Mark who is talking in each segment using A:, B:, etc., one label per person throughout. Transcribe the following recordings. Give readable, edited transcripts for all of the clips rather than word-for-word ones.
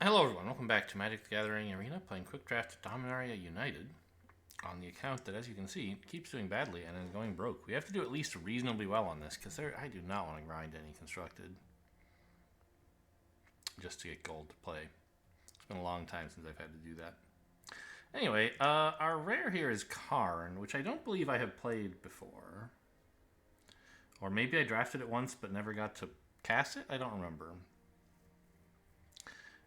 A: Hello everyone, welcome back to Magic the Gathering Arena, playing Quick Draft Dominaria United on the account that, as you can see, keeps doing badly and is going broke. We have to do at least reasonably well on this, because I do not want to grind any constructed just to get gold to play. It's been a long time since I've had to do that. Anyway, our rare here is Karn, which I don't believe I have played before. Or maybe I drafted it once but never got to cast it? I don't remember.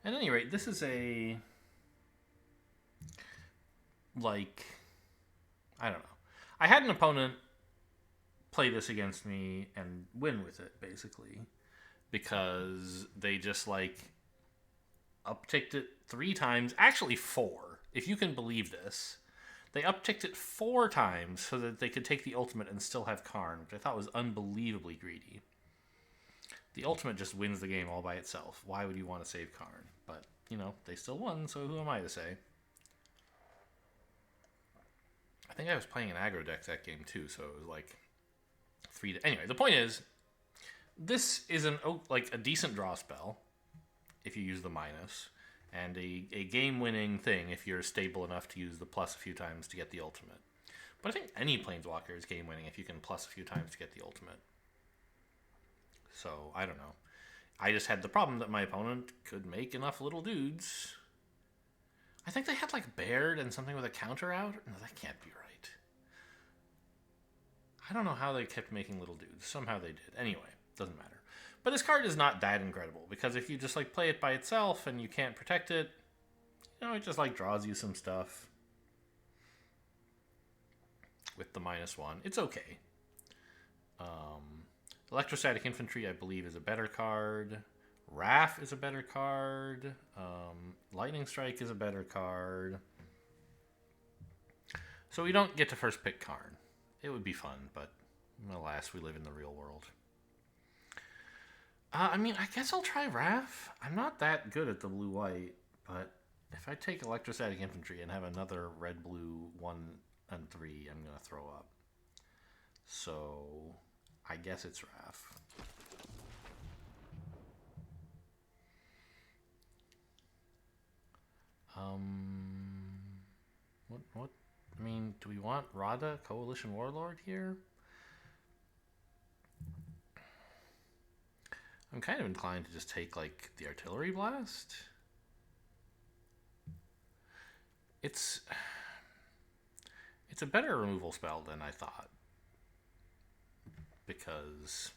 A: At any rate, this is a, like, I don't know. I had an opponent play this against me and win with it, basically, because they just, like, upticked it 3 times, actually 4, if you can believe this. They upticked it 4 times so that they could take the ultimate and still have Karn, which I thought was unbelievably greedy. The ultimate just wins the game all by itself. Why would you want to save Karn? But, you know, they still won, so who am I to say? I think I was playing an aggro deck that game too, so it was like 3 to... Anyway, the point is, this is a decent draw spell if you use the minus, and a game-winning thing if you're stable enough to use the plus a few times to get the ultimate. But I think any Planeswalker is game-winning if you can plus a few times to get the ultimate. So, I don't know. I just had the problem that my opponent could make enough little dudes. I think they had, like, Baird and something with a counter out. No, that can't be right. I don't know how they kept making little dudes. Somehow they did. Anyway, doesn't matter. But this card is not that incredible, because if you just, like, play it by itself and you can't protect it, you know, it just, like, draws you some stuff. With the -1. It's okay. Electrostatic Infantry, I believe, is a better card. Wrath is a better card. Lightning Strike is a better card. So we don't get to first pick Karn. It would be fun, but alas, we live in the real world. I mean, I guess I'll try Wrath. I'm not that good at the blue-white, but if I take Electrostatic Infantry and have another red-blue 1 and 3, I'm going to throw up. So I guess it's Wrath. What? I mean, do we want Rada, Coalition Warlord here? I'm kind of inclined to just take, like, the Artillery Blast. It's a better removal spell than I thought. Because,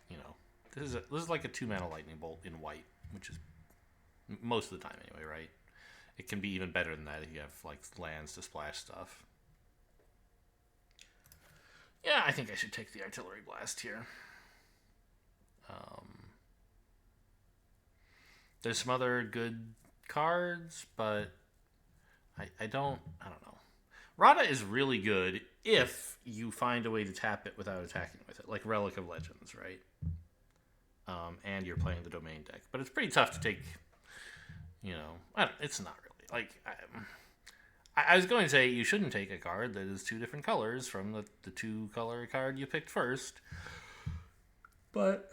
A: you know, this is like a 2-mana lightning bolt in white, which is most of the time anyway, right? It can be even better than that if you have, like, lands to splash stuff. Yeah, I think I should take the Artillery Blast here. There's some other good cards, but I don't know. Rada is really good if you find a way to tap it without attacking with it, like Relic of Legends, right? And you're playing the Domain deck. But it's pretty tough to take, you know... it's not really. Like, I was going to say you shouldn't take a card that is 2 different colors from the 2-color card you picked first. But,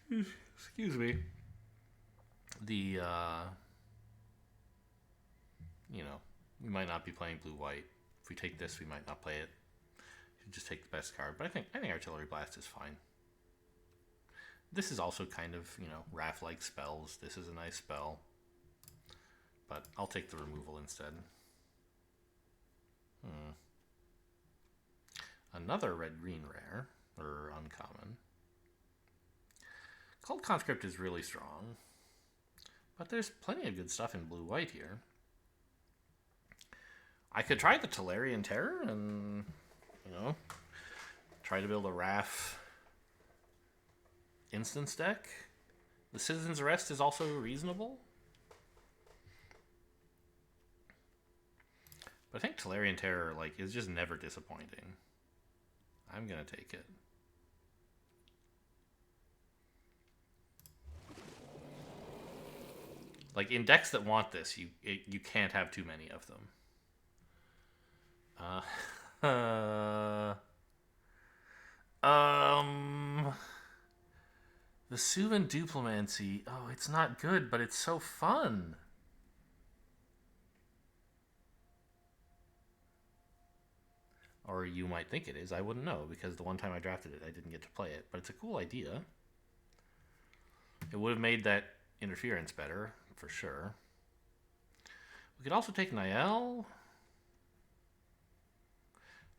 A: excuse me. You know, we might not be playing blue-white. If we take this, we might not play it. We should just take the best card. But I think Artillery Blast is fine. This is also kind of, you know, Wrath-like spells. This is a nice spell. But I'll take the removal instead. Another red-green rare, or uncommon. Cult Conscript is really strong. But there's plenty of good stuff in blue-white here. I could try the Tolarian Terror and, you know, try to build a Wrath instance deck. The Citizen's Arrest is also reasonable. But I think Tolarian Terror, like, is just never disappointing. I'm going to take it. Like, in decks that want this, you can't have too many of them. Vesuvan Duplimancy. Oh, it's not good, but it's so fun. Or you might think it is. I wouldn't know, because the one time I drafted it, I didn't get to play it. But it's a cool idea. It would have made that interference better, for sure. We could also take Niall.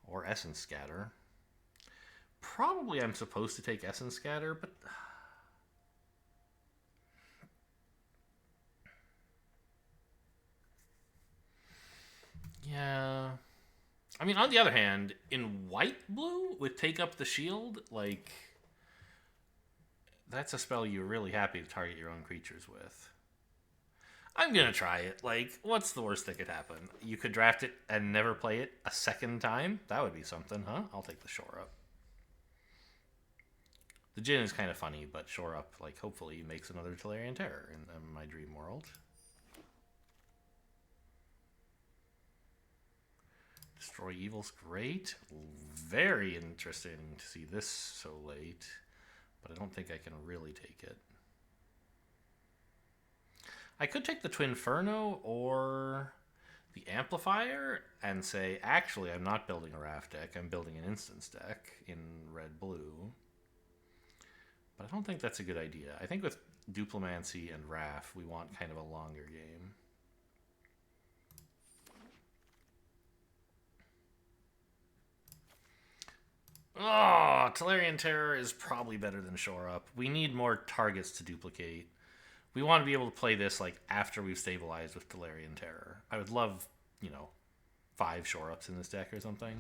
A: Or Essence Scatter. Probably I'm supposed to take Essence Scatter, but... yeah. I mean, on the other hand, in white-blue, with Take Up the Shield, like... that's a spell you're really happy to target your own creatures with. I'm gonna try it. Like, what's the worst that could happen? You could draft it and never play it a second time? That would be something, huh? I'll take the Shore Up. The Djinn is kind of funny, but Shore Up, like, hopefully makes another Tolarian Terror in my dream world. Destroy Evil's great. Very interesting to see this so late, but I don't think I can really take it. I could take the Twinferno or the Amplifier and say, actually, I'm not building a Raft deck. I'm building an Instance deck in red-blue. But I don't think that's a good idea. I think with Duplimancy and Raft, we want kind of a longer game. Oh, Tolarian Terror is probably better than Shore Up. We need more targets to duplicate. We want to be able to play this like after we've stabilized with Tolarian Terror. I would love, 5 Shore Ups in this deck or something.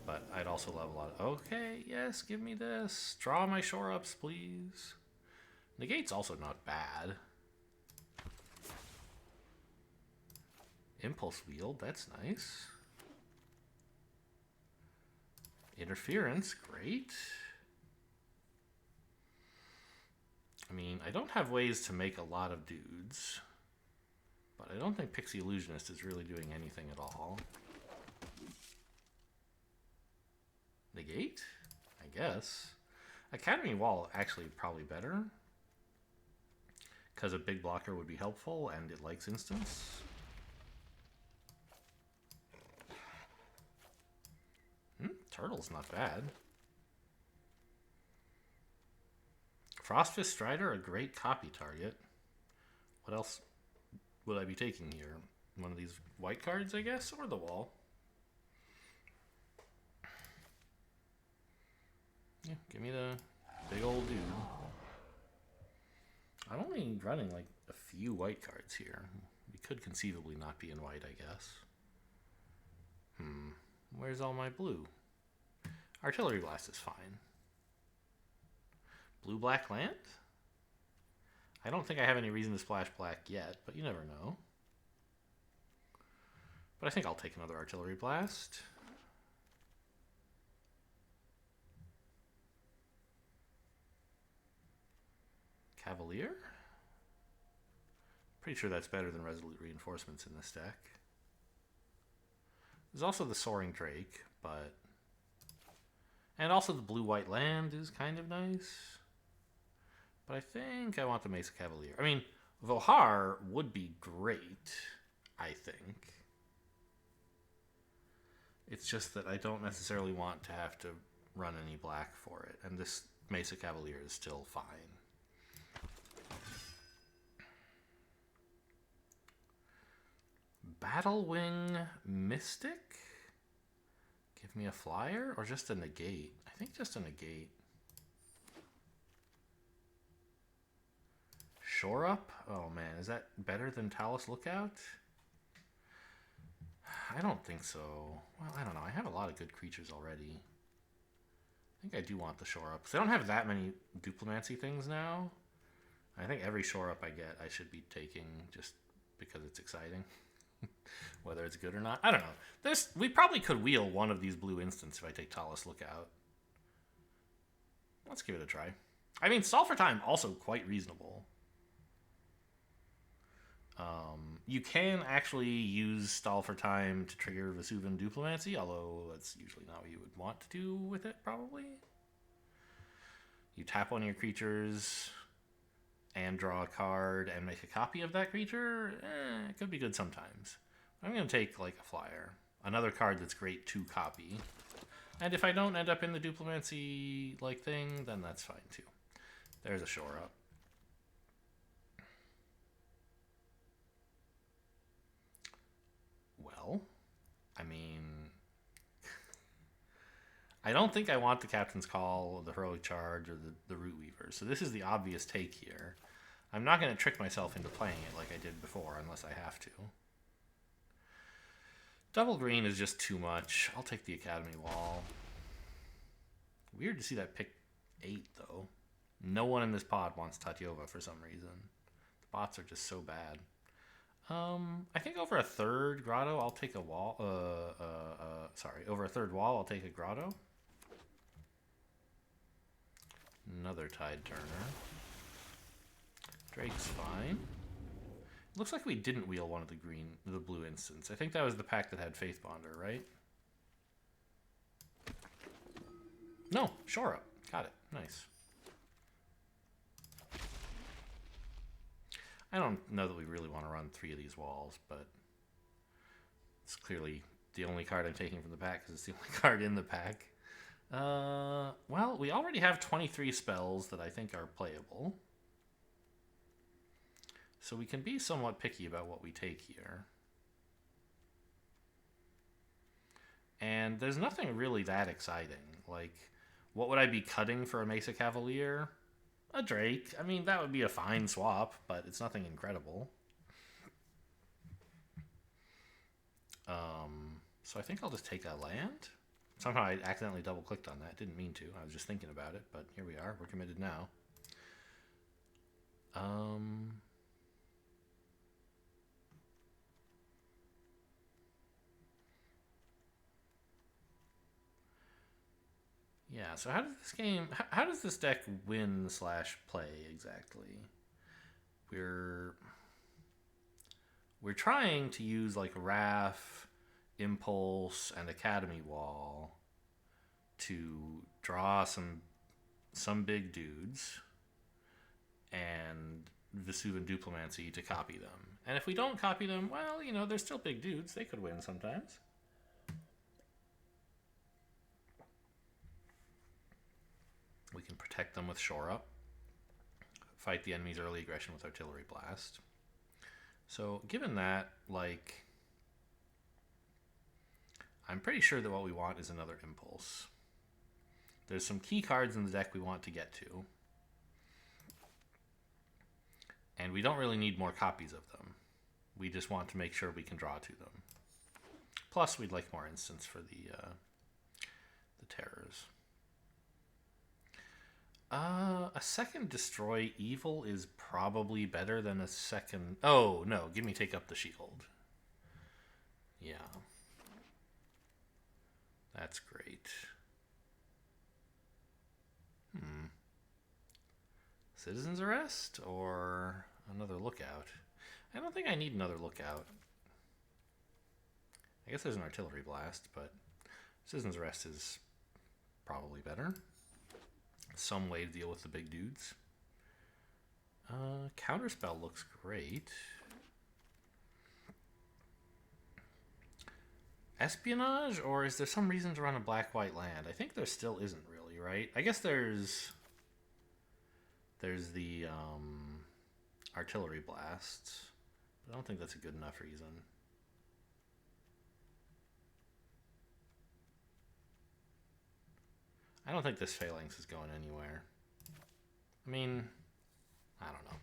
A: But I'd also love a lot of... okay, yes, give me this. Draw my Shore Ups, please. Negate's also not bad. Impulse Wield, that's nice. Interference, great. I mean, I don't have ways to make a lot of dudes, but I don't think Pixie Illusionist is really doing anything at all. Negate? I guess. Academy Wall actually probably better, because a big blocker would be helpful, and it likes instance. Turtle's not bad. Frostfist Strider, a great copy target. What else would I be taking here? One of these white cards, I guess, or the wall? Yeah, give me the big old dude. I'm only running like a few white cards here. We could conceivably not be in white, I guess. Where's all my blue? Artillery Blast is fine. Blue-black land? I don't think I have any reason to splash black yet, but you never know. But I think I'll take another Artillery Blast. Cavalier? Pretty sure that's better than Resolute Reinforcements in this deck. There's also the Soaring Drake, but... and also the blue-white land is kind of nice. But I think I want the Mesa Cavalier. I mean, Vohar would be great, I think. It's just that I don't necessarily want to have to run any black for it. And this Mesa Cavalier is still fine. Battlewing Mystic? Give me a flyer or just a negate? I think just a negate. Shore Up? Oh man, is that better than Talus Lookout? I don't think so. Well, I don't know. I have a lot of good creatures already. I think I do want the Shore Up. Because I don't have that many Duplimancy things now. I think every Shore Up I get, I should be taking just because it's exciting. Whether it's good or not, I don't know. We probably could wheel one of these blue instants if I take Talus Lookout. Let's give it a try. I mean, Stall for Time also quite reasonable. You can actually use Stall for Time to trigger Vesuvan Duplimancy, although that's usually not what you would want to do with it, probably. You tap one of your creatures and draw a card and make a copy of that creature. It could be good sometimes. I'm going to take like a flyer. Another card that's great to copy. And if I don't end up in the Duplimancy like thing, then that's fine too. There's a shore up. Well, I mean, I don't think I want the Captain's Call, the Heroic Charge, or the Root Weaver. So this is the obvious take here. I'm not going to trick myself into playing it like I did before unless I have to. Double green is just too much. I'll take the Academy Wall. Weird to see that pick 8, though. No one in this pod wants Tatyova for some reason. The bots are just so bad. I think over a third grotto, I'll take a wall. Over a third wall, I'll take a grotto. Another Tide Turner. Drake's fine. Looks like we didn't wheel one of the blue instants. I think that was the pack that had Faith Bonder, right? No, shore up. Got it. Nice. I don't know that we really want to run 3 of these walls, but it's clearly the only card I'm taking from the pack because it's the only card in the pack. Well, we already have 23 spells that I think are playable. So we can be somewhat picky about what we take here. And there's nothing really that exciting. Like, what would I be cutting for a Mesa Cavalier? A Drake. I mean, that would be a fine swap, but it's nothing incredible. So I think I'll just take a land. Somehow I accidentally double-clicked on that. Didn't mean to. I was just thinking about it, but here we are. We're committed now. Yeah, so how does this deck win/play exactly? We're trying to use like Wrath, Impulse, and Academy Wall to draw some big dudes and Vesuv and Duplimancy to copy them. And if we don't copy them, well, you know, they're still big dudes. They could win sometimes. We can protect them with Shore Up. Fight the enemy's early aggression with Artillery Blast. So, given that, like, I'm pretty sure that what we want is another Impulse. There's some key cards in the deck we want to get to. And we don't really need more copies of them. We just want to make sure we can draw to them. Plus, we'd like more instants for the terrors. A second Destroy Evil is probably better than a second... Oh, no. Give me Take Up the Shield. Yeah. That's great. Citizen's Arrest or another Lookout? I don't think I need another Lookout. I guess there's an Artillery Blast, but Citizen's Arrest is probably better. Some way to deal with the big dudes. Counterspell looks great. Espionage, or is there some reason to run a black-white land? I think there still isn't really, right? I guess there's the Artillery Blast, but I don't think that's a good enough reason. I don't think this Phalanx is going anywhere. I mean, I don't know.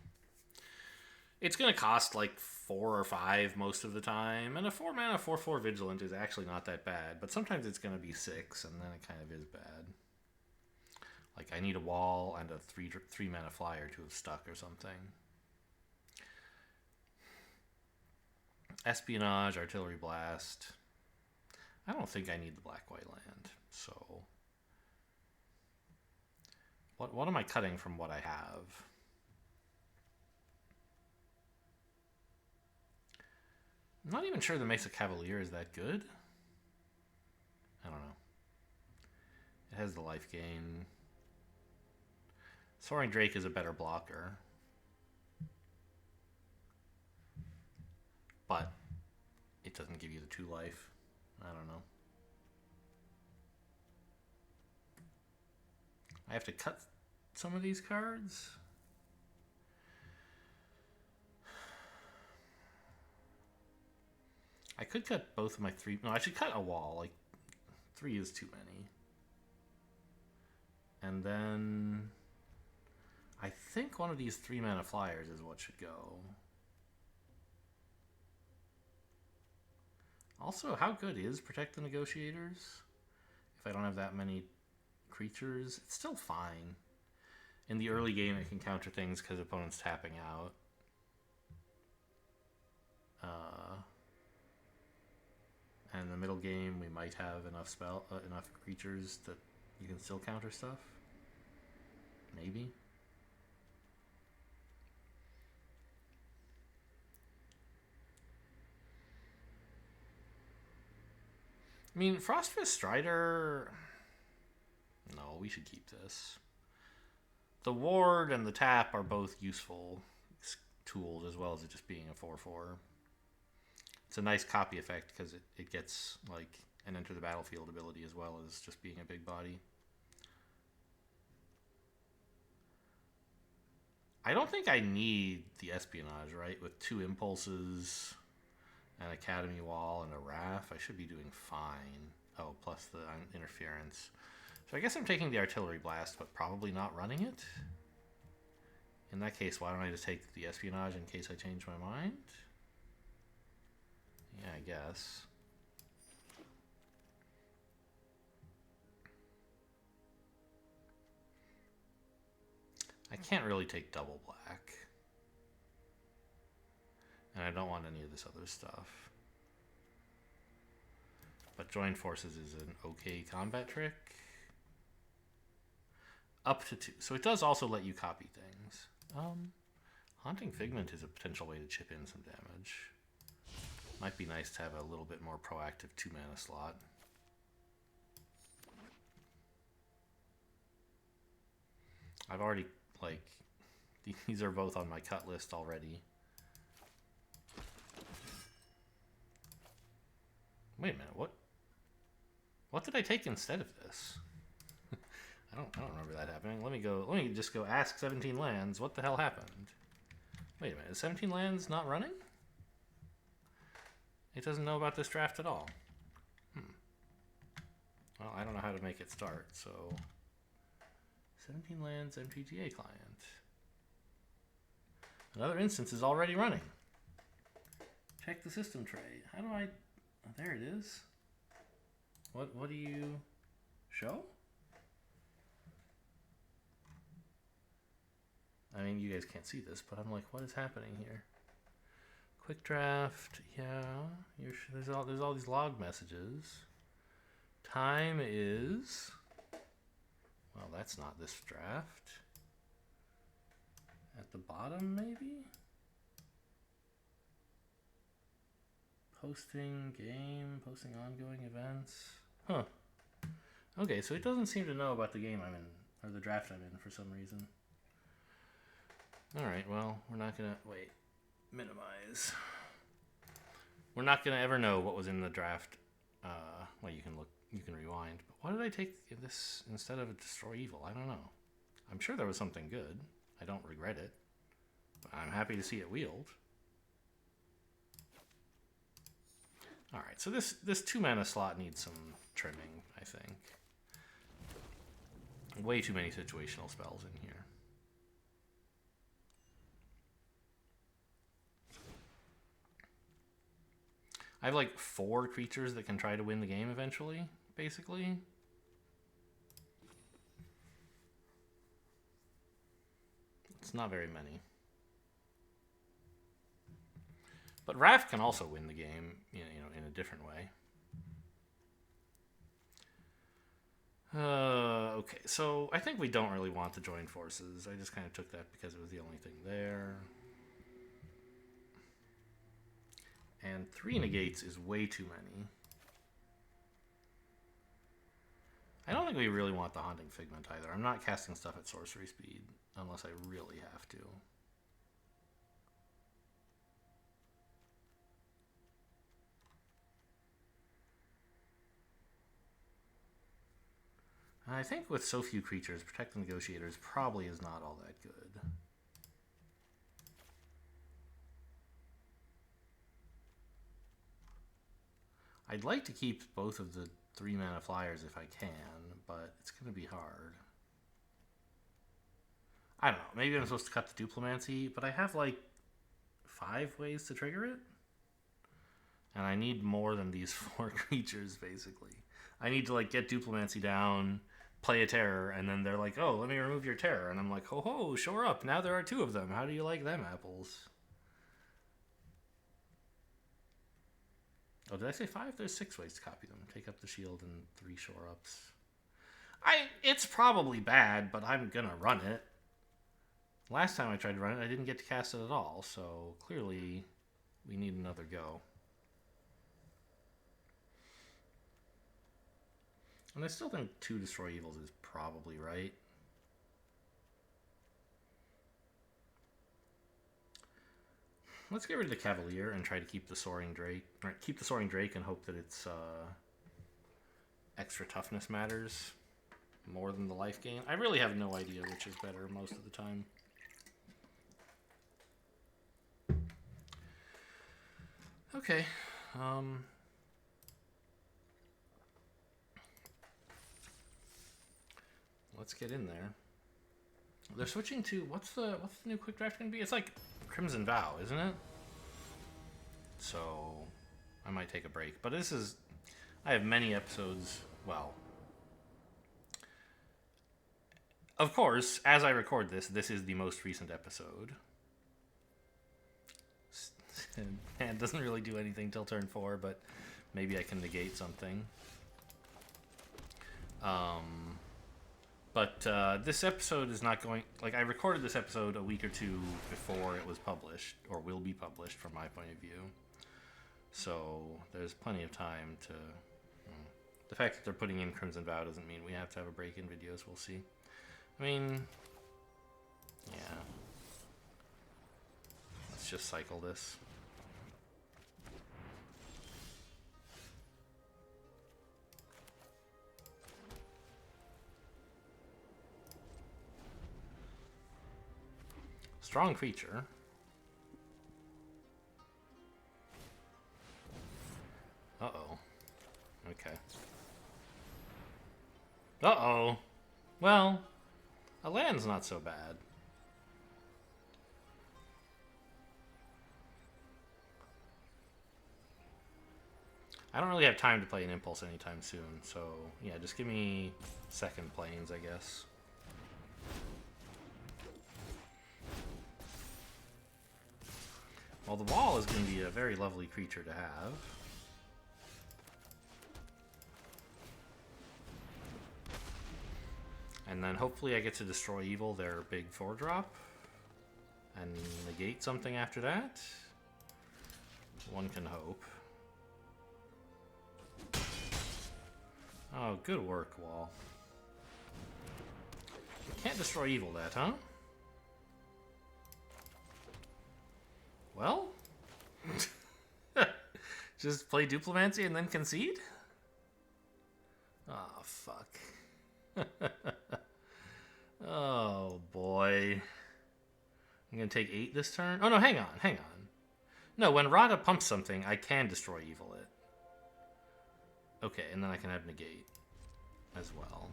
A: It's going to cost like 4 or 5 most of the time, and a 4-mana 4/4 Vigilant is actually not that bad, but sometimes it's going to be 6, and then it kind of is bad. Like, I need a wall and a 3-mana flyer to have stuck or something. Espionage, Artillery Blast. I don't think I need the black-white land, so... What am I cutting from what I have? I'm not even sure the Mesa Cavalier is that good. I don't know. It has the life gain. Soaring Drake is a better blocker. But it doesn't give you the 2 life. I don't know. I have to cut some of these cards. I could cut both of my 3. No, I should cut a wall. Like, 3 is too many. And then I think one of these 3-mana flyers is what should go. Also, how good is Protect the Negotiators? If I don't have that many creatures, it's still fine. In the early game, it can counter things because opponent's tapping out. And the middle game, we might have enough enough creatures that you can still counter stuff. Maybe. I mean, Frostfist Strider... No, we should keep this. The Ward and the Tap are both useful tools, as well as it just being a 4/4. It's a nice copy effect because it gets like an enter the battlefield ability as well as just being a big body. I don't think I need the Espionage, right? With 2 Impulses, an Academy Wall, and a Wrath, I should be doing fine. Oh, plus the Interference. So I guess I'm taking the Artillery Blast, but probably not running it. In that case, why don't I just take the Espionage in case I change my mind? Yeah, I guess. I can't really take double black. And I don't want any of this other stuff. But Join Forces is an okay combat trick. Up to 2. So it does also let you copy things. Haunting Figment is a potential way to chip in some damage. Might be nice to have a little bit more proactive 2-mana slot. I've already, like, these are both on my cut list already. Wait a minute, what did I take instead of this? I don't remember that happening. Let me just go ask 17 lands. What the hell happened? Wait a minute, is 17 lands not running? It doesn't know about this draft at all. Well, I don't know how to make it start, so 17 lands MTGA client. Another instance is already running. Check the system tray. How do I... Oh, there it is. What do you show? I mean, you guys can't see this, but I'm like, what is happening here? Quick draft, yeah. There's all these log messages. Time is... Well, that's not this draft. At the bottom, maybe? Posting game, posting ongoing events. Huh. Okay, so it doesn't seem to know about the game I'm in, or the draft I'm in for some reason. Alright, well, we're not gonna... Wait. Minimize. We're not gonna ever know what was in the draft. Well, you can rewind. But why did I take this instead of Destroy Evil? I don't know. I'm sure there was something good. I don't regret it. But I'm happy to see it wheeled. Alright, so this 2-mana slot needs some trimming, I think. Way too many situational spells in here. I have like 4 creatures that can try to win the game eventually, basically. It's not very many. But Wrath can also win the game, you know, in a different way. Okay, so I think we don't really want to join forces. I just kind of took that because it was the only thing there. And 3 negates is way too many. I don't think we really want the Haunting Figment either. I'm not casting stuff at sorcery speed. unless I really have to. And I think with so few creatures, Protect the Negotiators probably is not all that good. I'd like to keep both of the 3-mana flyers if I can, but it's going to be hard. I don't know. Maybe I'm supposed to cut the Duplimancy, but I have like 5 ways to trigger it. And I need more than these 4 creatures, basically. I need to like get Duplimancy down, play a terror, and then they're like, oh, let me remove your terror. And I'm like, ho ho, shore up. Now there are 2 of them. How do you like them apples? Oh, did I say 5? There's 6 ways to copy them. Take up the shield and 3 shore ups. It's probably bad, but I'm gonna run it. Last time I tried to run it, I didn't get to cast it at all, so clearly we need another go. And I still think 2 Destroy Evils is probably right. Let's get rid of the Cavalier and try to keep the Soaring Drake. Or keep the Soaring Drake and hope that its extra toughness matters more than the life gain. I really have no idea which is better most of the time. Okay. Let's get in there. They're switching to what's the new quick draft going to be? It's like Crimson Vow, isn't it? So I might take a break, but I have many episodes. Well, of course, as I record this is the most recent episode. And it doesn't really do anything till turn 4, but maybe I can negate something. But this episode is not going... Like, I recorded this episode a week or 2 before it was published, or will be published from my point of view. So there's plenty of time to... The fact that they're putting in Crimson Vow doesn't mean we have to have a break in videos. We'll see. I mean... Yeah. Let's just cycle this. Strong creature. Uh-oh. Okay. Uh-oh. Well, a land's not so bad. I don't really have time to play an Impulse anytime soon, so yeah, just give me second planes, I guess. Well, the wall is going to be a very lovely creature to have. And then hopefully I get to destroy evil, their big 4-drop. And negate something after that. One can hope. Oh, good work, wall. You can't destroy evil that, huh? Well, just play Duplimancy and then concede? Oh, fuck. Oh, boy. I'm going to take 8 this turn? Oh, no, hang on. No, when Rada pumps something, I can destroy evil it. Okay, and then I can have negate as well.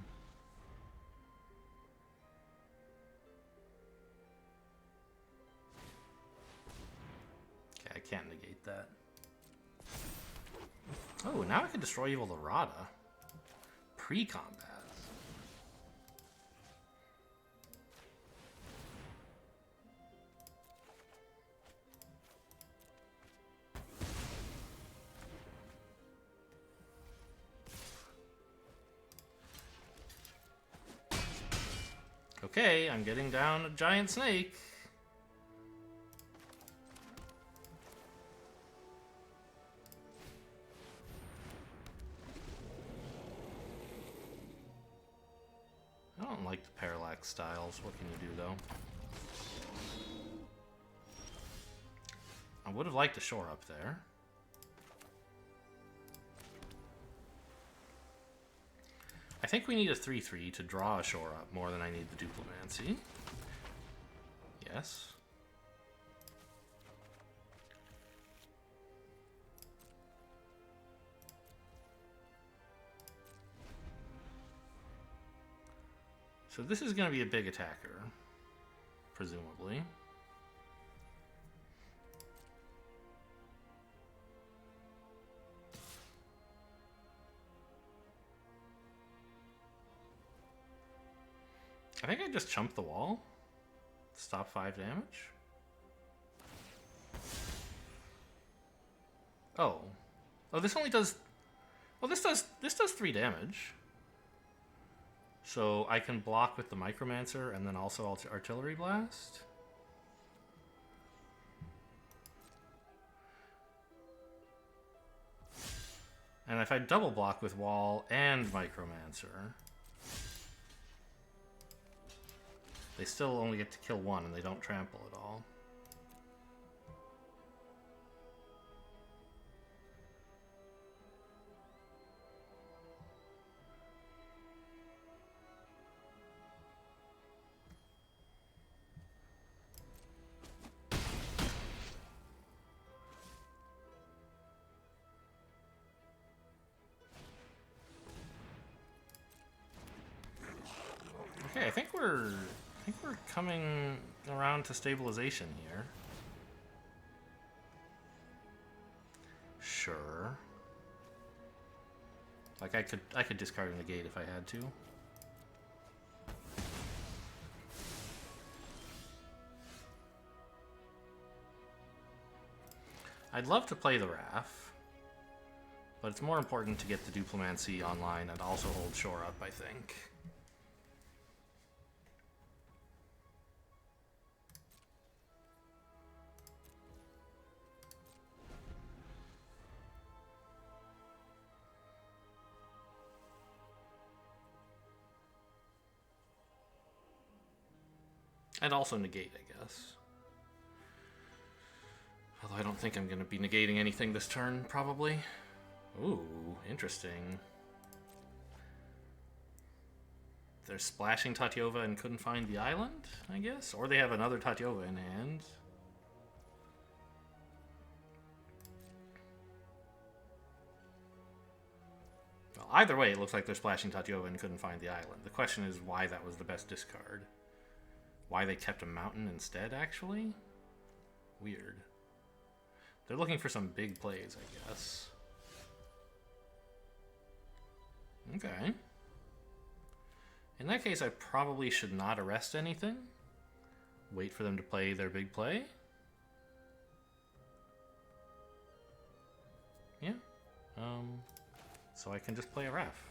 A: I can't negate that. Oh, now I can destroy evil the Rada. Pre-combat. Okay, I'm getting down a giant snake. I don't like the parallax styles. What can you do, though? I would have liked to shore up there. I think we need a 3/3 to draw a shore up more than I need the Duplimancy. Yes. So this is going to be a big attacker, presumably. I think I just chumped the wall. Stop 5 damage. Oh. Oh, this only does... Well, this does 3 damage. So I can block with the Micromancer and then also Artillery Blast. And if I double block with Wall and Micromancer, they still only get to kill 1 and they don't trample at all. Okay, I think we're coming around to stabilization here. Sure. Like I could discard negate if I had to. I'd love to play the Wrath, but it's more important to get the Duplimancy online and also hold shore up, I think. And also negate, I guess. Although I don't think I'm going to be negating anything this turn, probably. Ooh, interesting. They're splashing Tatyova and couldn't find the island, I guess? Or they have another Tatyova in hand. Well, either way, it looks like they're splashing Tatyova and couldn't find the island. The question is why that was the best discard. Why they kept a mountain instead, actually? Weird. They're looking for some big plays, I guess. Okay. In that case, I probably should not arrest anything. Wait for them to play their big play. Yeah. So I can just play a Wrath.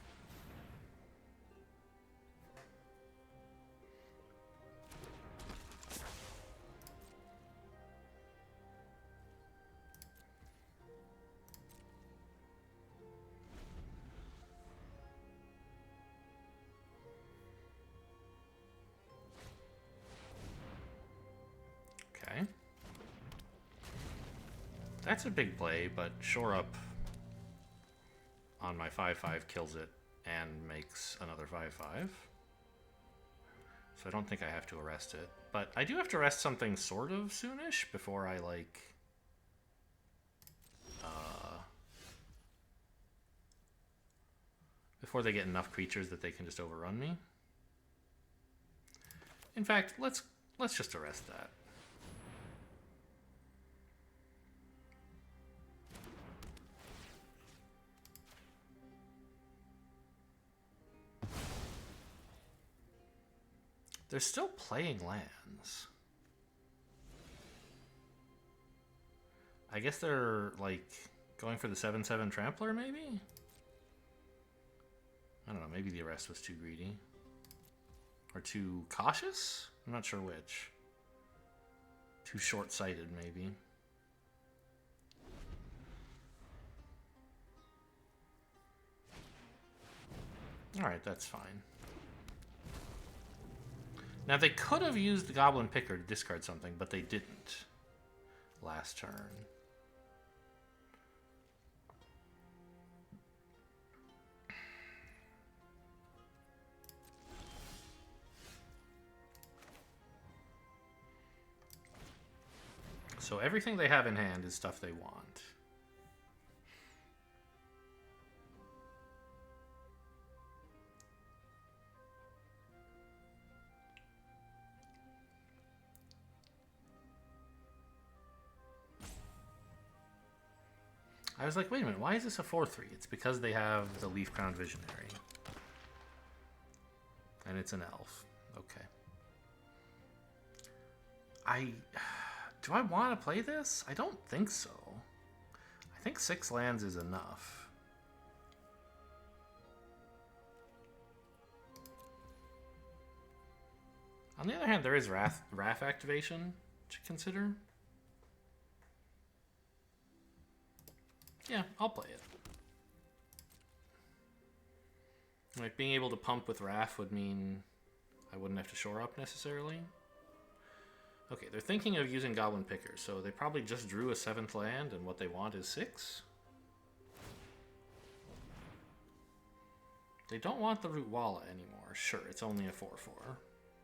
A: Okay. That's a big play, but shore up on my 5/5 kills it and makes another 5/5. So I don't think I have to arrest it. But I do have to arrest something sort of soonish before I, like... before they get enough creatures that they can just overrun me. In fact, let's just arrest that. They're still playing lands. I guess they're, like, going for the 7/7 Trampler, maybe? I don't know, maybe the arrest was too greedy. Or too cautious? I'm not sure which. Too short-sighted, maybe. Alright, that's fine. Now, they could have used the Goblin Picker to discard something, but they didn't last turn. So everything they have in hand is stuff they want. I was like, wait a minute, why is this a 4/3? It's because they have the Leaf Crown Visionary. And it's an elf. Okay. Do I want to play this? I don't think so. I think 6 lands is enough. On the other hand, there is Wrath activation to consider. Yeah, I'll play it. Like, being able to pump with Wrath would mean I wouldn't have to shore up necessarily. Okay, they're thinking of using Goblin Picker, so they probably just drew a 7th land, and what they want is 6. They don't want the Root Walla anymore. Sure, it's only a 4/4,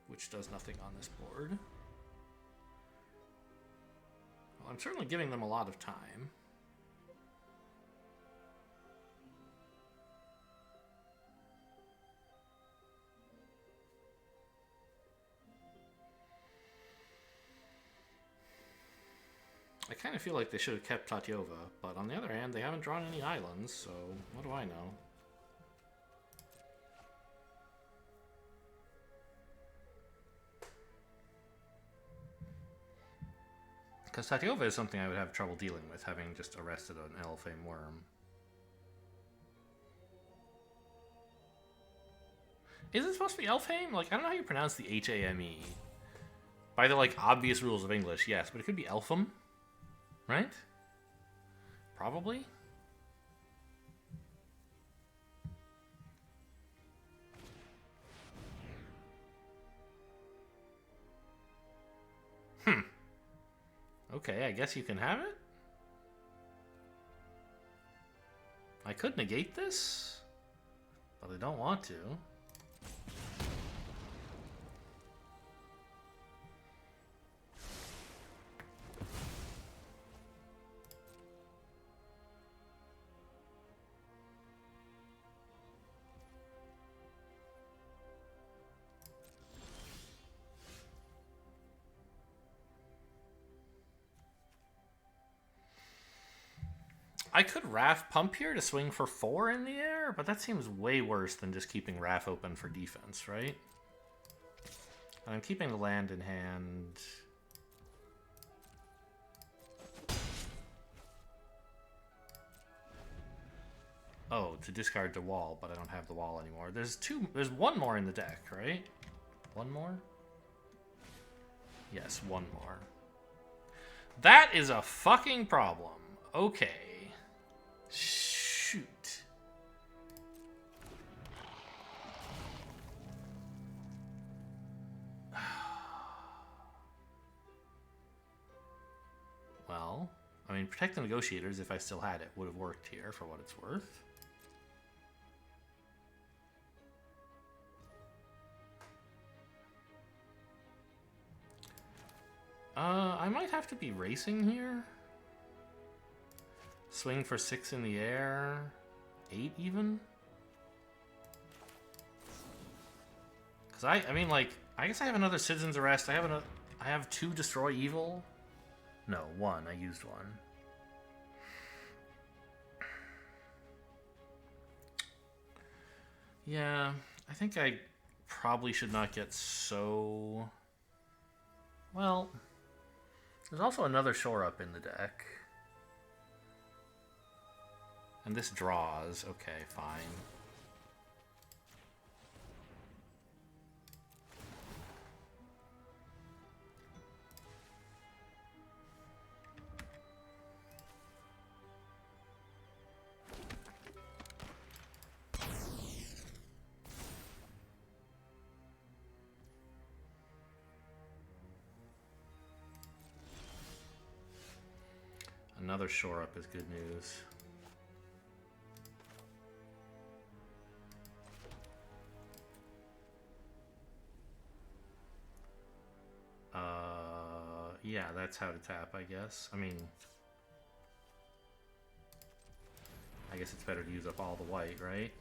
A: which does nothing on this board. Well, I'm certainly giving them a lot of time. I kind of feel like they should have kept Tatyova, but on the other hand, they haven't drawn any islands, so what do I know? Because Tatyova is something I would have trouble dealing with, having just arrested an Elfame Worm. Is it supposed to be Elfame? Like, I don't know how you pronounce the H-A-M-E. By the, like, obvious rules of English, yes, but it could be Elfam. Right? Probably. Okay, I guess you can have it? I could negate this, but I don't want to. I could Wrath Pump here to swing for 4 in the air, but that seems way worse than just keeping Wrath open for defense, right? And I'm keeping the land in hand. Oh, to discard the wall, but I don't have the wall anymore. There's one more in the deck, right? One more? Yes, one more. That is a fucking problem. Okay. Shoot. Well, I mean, Protect the Negotiators, if I still had it, would have worked here for what it's worth. I might have to be racing here. Swing for 6 in the air. 8 even? Because I mean, like, I guess I have another Citizen's Arrest. I have 2 Destroy Evil. No, 1. I used 1. Yeah, I think I probably should not get so... Well, there's also another shore up in the deck. And this draws. Okay, fine. Another shore up is good news. Yeah, that's how to tap, I guess. I mean, I guess it's better to use up all the white, right?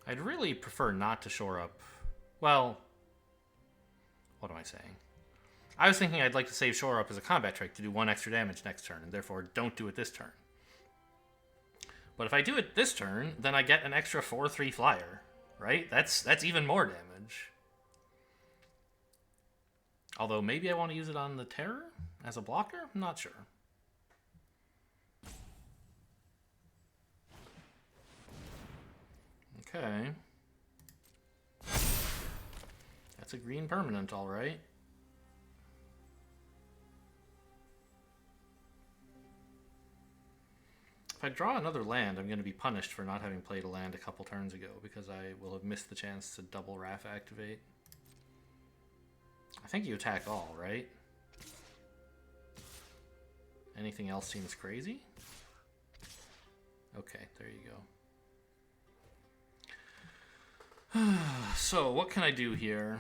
A: I'd really prefer not to shore up. Well, what am I saying? I was thinking I'd like to save shore up as a combat trick to do 1 extra damage next turn, and therefore don't do it this turn. But if I do it this turn, then I get an extra 4/3 flyer, right? That's even more damage. Although maybe I want to use it on the Terror as a blocker? I'm not sure. Okay. That's a green permanent, all right. If I draw another land, I'm going to be punished for not having played a land a couple turns ago because I will have missed the chance to double Wrath activate. I think you attack all, right? Anything else seems crazy? Okay, there you go. So, what can I do here?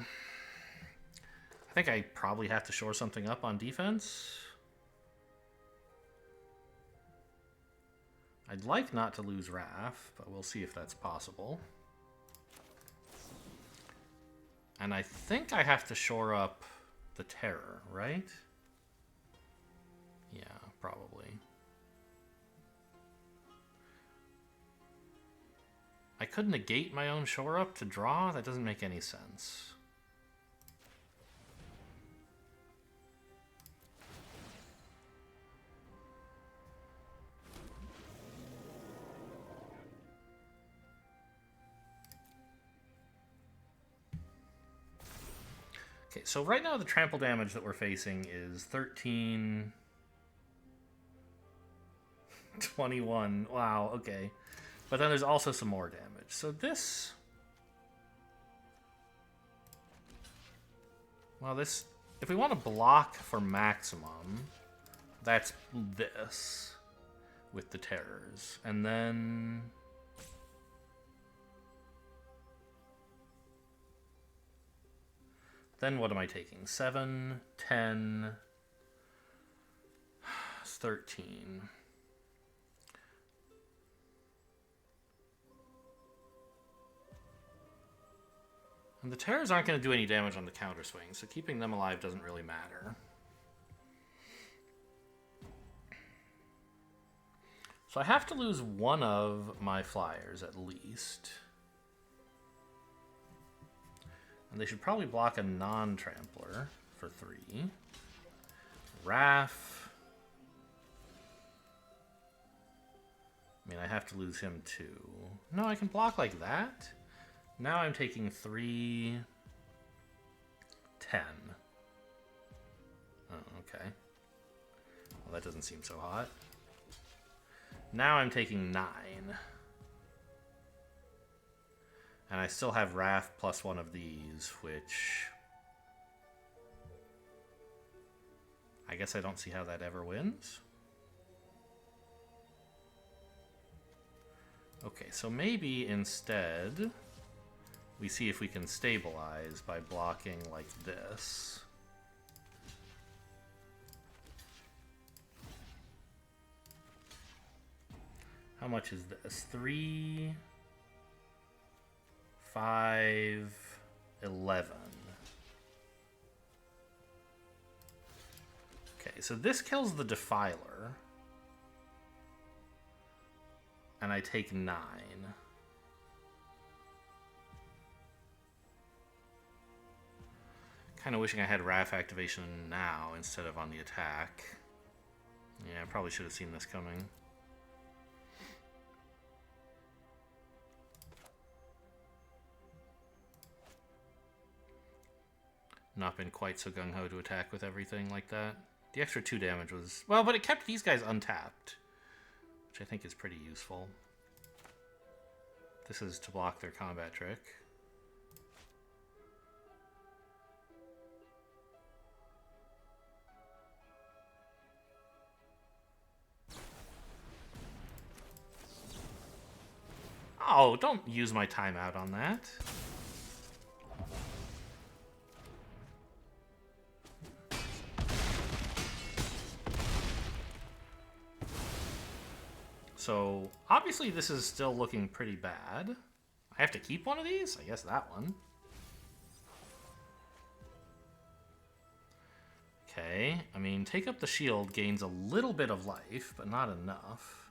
A: I think I probably have to shore something up on defense. I'd like not to lose Wrath, but we'll see if that's possible. And I think I have to shore up the Terror, right? Yeah, probably. I could negate my own shore up to draw? That doesn't make any sense. Okay, so right now the trample damage that we're facing is 13... 21. Wow, okay. But then there's also some more damage. So this... Well, this... If we want to block for maximum, that's this with the Terrors. And then... Then what am I taking? 7, 10, 13. And the Terrors aren't going to do any damage on the counter swing, so keeping them alive doesn't really matter. So I have to lose one of my flyers at least. And they should probably block a non-trampler for 3. Wrath. I mean, I have to lose him too. No, I can block like that. Now I'm taking 3, 10. Oh, okay. Well, that doesn't seem so hot. Now I'm taking 9. And I still have Wrath plus one of these, which... I guess I don't see how that ever wins. Okay, so maybe instead we see if we can stabilize by blocking like this. How much is this? 3, 5, 11. Okay, so this kills the Defiler. And I take 9. Kind of wishing I had Wrath activation now instead of on the attack. Yeah, I probably should have seen this coming. Not been quite so gung-ho to attack with everything like that. The extra 2 damage was... Well, but it kept these guys untapped, which I think is pretty useful. This is to block their combat trick. Oh, don't use my timeout on that. So, obviously this is still looking pretty bad. I have to keep one of these? I guess that one. Okay, I mean, take up the shield gains a little bit of life, but not enough.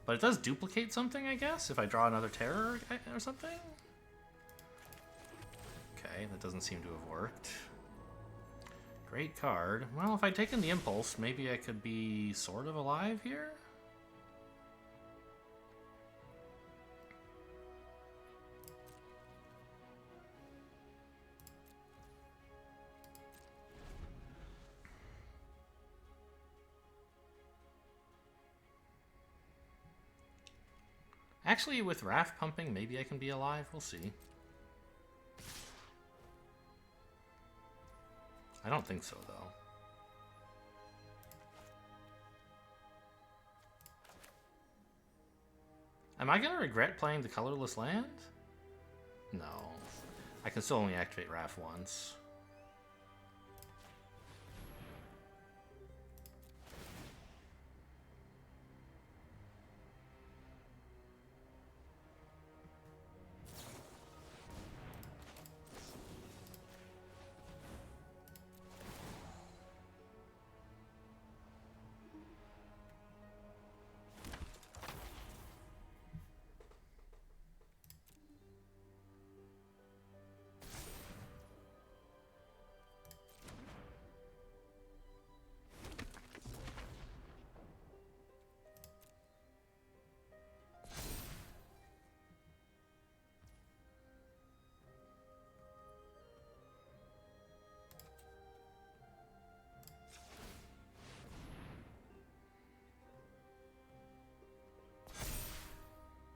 A: But it does duplicate something, I guess, if I draw another terror or something? Okay, that doesn't seem to have worked. Great card. Well, if I'd taken the impulse, maybe I could be sort of alive here? Actually, with Wrath pumping, maybe I can be alive. We'll see. I don't think so, though. Am I going to regret playing the colorless land? No. I can still only activate Wrath once.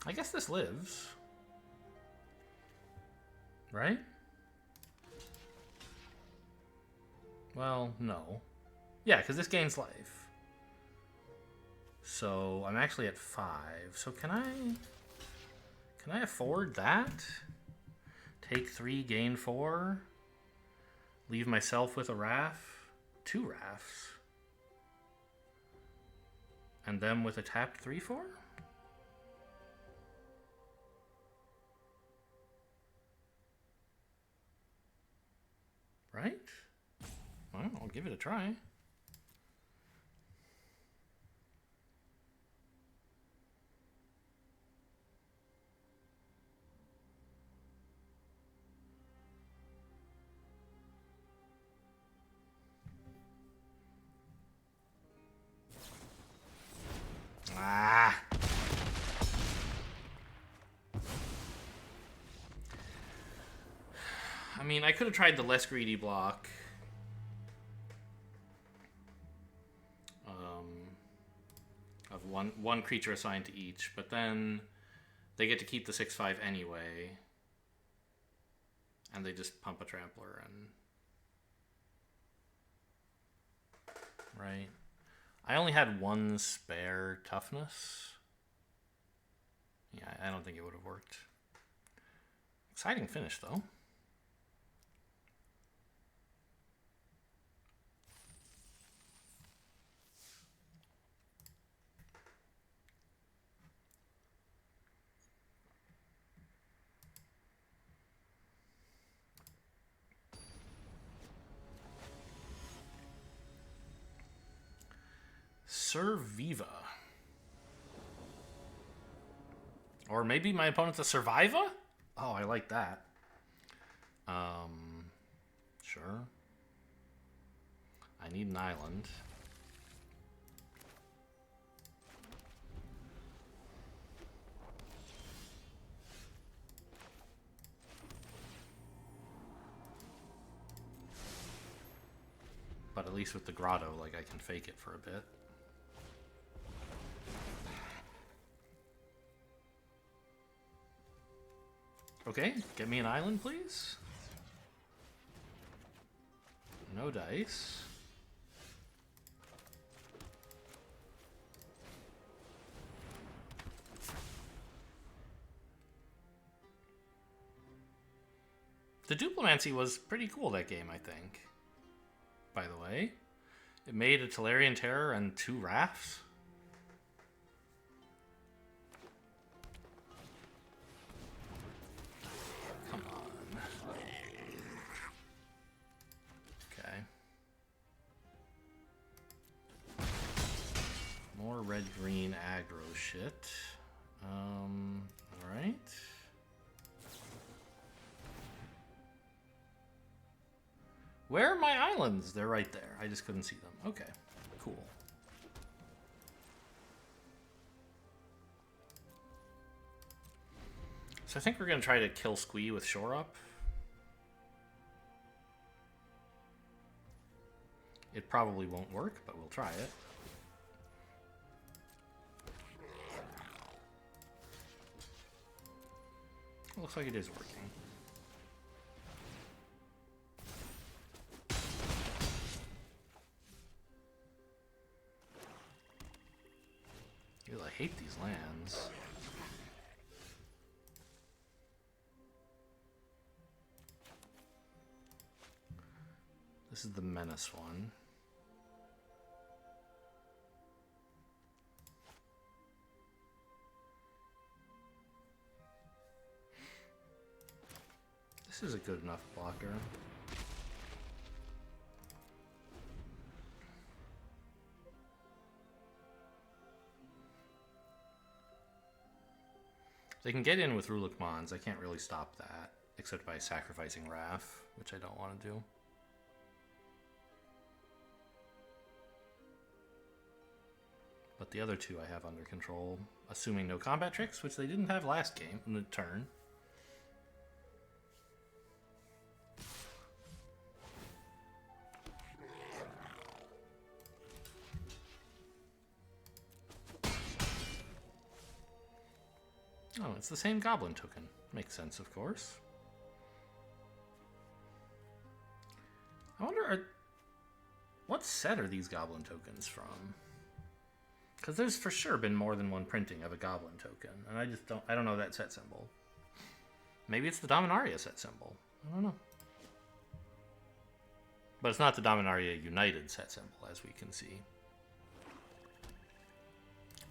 A: I guess this lives. Right? Well, no. Yeah, because this gains life. So I'm actually at 5. So can I afford that? Take 3, gain 4. Leave myself with a Wrath. 2 Wraths. And them with a tapped 3/4? Right? Well, I'll give it a try. Ah! I mean, I could have tried the less greedy block. Of one creature assigned to each, but then they get to keep the 6/5 anyway. And they just pump a trampler and... Right. I only had 1 spare toughness. Yeah, I don't think it would have worked. Exciting finish, though. Surviva. Or maybe my opponent's a Surviva? Oh, I like that. Sure. I need an island. But at least with the grotto, like, I can fake it for a bit. Okay, get me an island, please. No dice. The Duplimancy was pretty cool that game, I think. By the way, it made a Tolarian Terror and 2 rafts. Come on. Okay. More red-green aggro shit. Alright. Where are my islands? They're right there. I just couldn't see them. Okay, cool. So I think we're going to try to kill Squee with Shore Up. It probably won't work, but we'll try it. It looks like it is working. Ew, I hate these lands. This is the Menace one. This is a good enough blocker. They can get in with Rulik Mons. I can't really stop that, except by sacrificing Wrath, which I don't want to do. But the other two I have under control, assuming no combat tricks, which they didn't have last game in the turn. Oh, it's the same goblin token. Makes sense, of course. I wonder, what set are these goblin tokens from? Because there's for sure been more than one printing of a goblin token, and I don't know that set symbol. Maybe it's the Dominaria set symbol. I don't know. But it's not the Dominaria United set symbol, as we can see.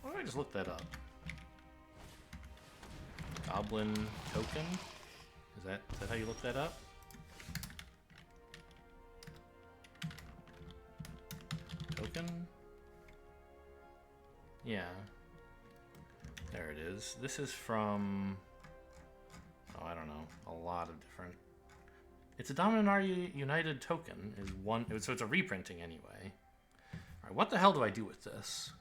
A: Why don't I just look that up? Goblin token? Is that how you look that up? Token? Yeah. There it is. This is from... oh, I don't know. A lot of different... It's a Dominaria United token. Is one, so it's a reprinting anyway. Alright, what the hell do I do with this?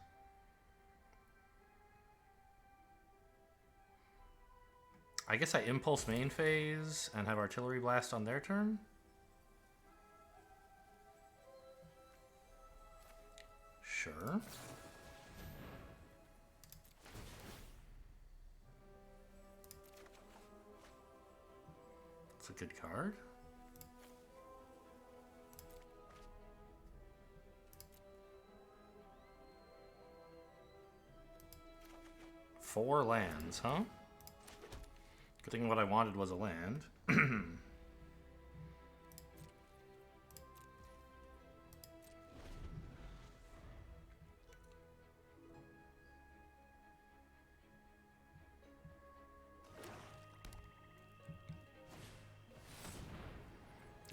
A: I guess I impulse main phase and have artillery blast on their turn? Sure. It's a good card. Four lands, huh? Good thing what I wanted was a land.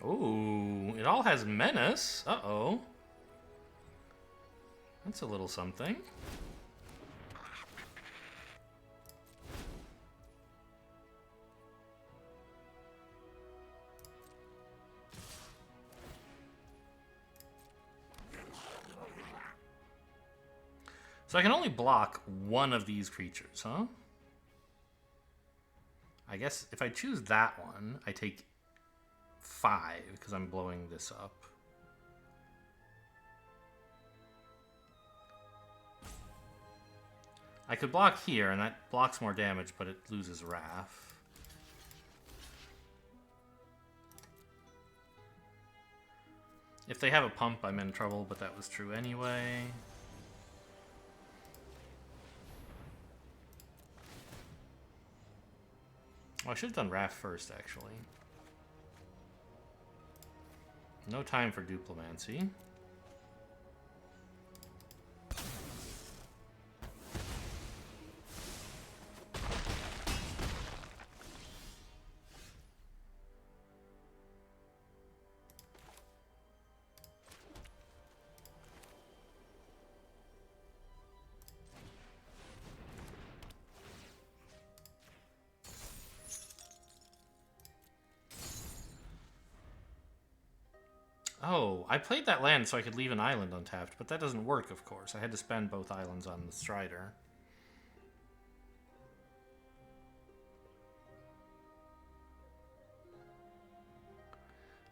A: Ooh, it all has menace. Uh-oh. That's a little something. So I can only block one of these creatures, huh? I guess if I choose that one, I take 5 because I'm blowing this up. I could block here, and that blocks more damage, but it loses Wrath. If they have a pump, I'm in trouble, but that was true anyway. Oh, I should have done Wrath first, actually. No time for Duplimancy. Oh, I played that land so I could leave an island untapped, but that doesn't work, of course. I had to spend both islands on the Strider.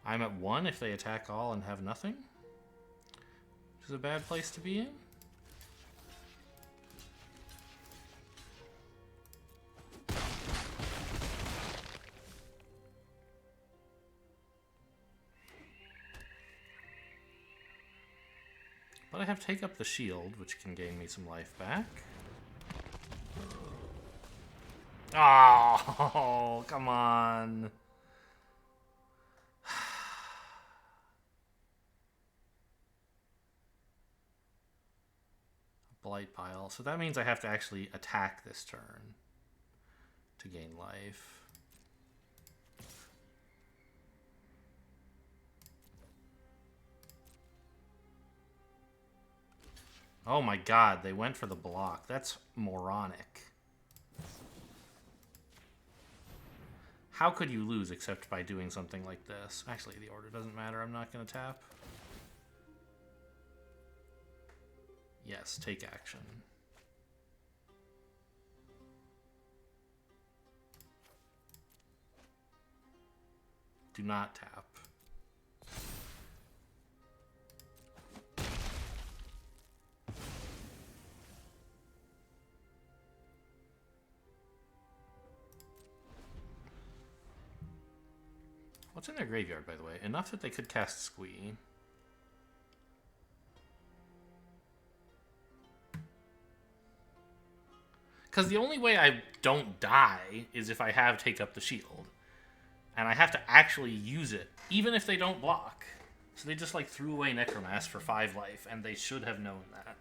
A: I'm at 1 if they attack all and have nothing, which is a bad place to be in. But I have Take Up the Shield, which can gain me some life back. Oh, come on. Blight Pile. So that means I have to actually attack this turn to gain life. Oh my god, they went for the block. That's moronic. How could you lose except by doing something like this? Actually, the order doesn't matter. I'm not going to tap. Yes, take action. Do not tap. What's in their graveyard, by the way? Enough that they could cast Squee. Because the only way I don't die is if I have Take Up the Shield. And I have to actually use it, even if they don't block. So they just, like, threw away Necromass for 5 life, and they should have known that.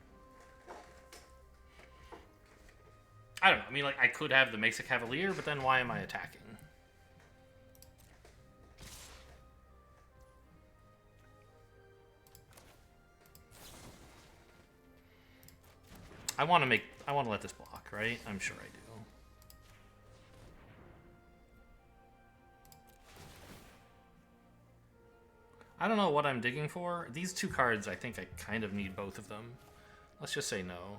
A: I don't know. I mean, like, I could have the Mesa Cavalier, but then why am I attacking? I want to let this block, right? I'm sure I do. I don't know what I'm digging for. These 2 cards, I think I kind of need both of them. Let's just say no.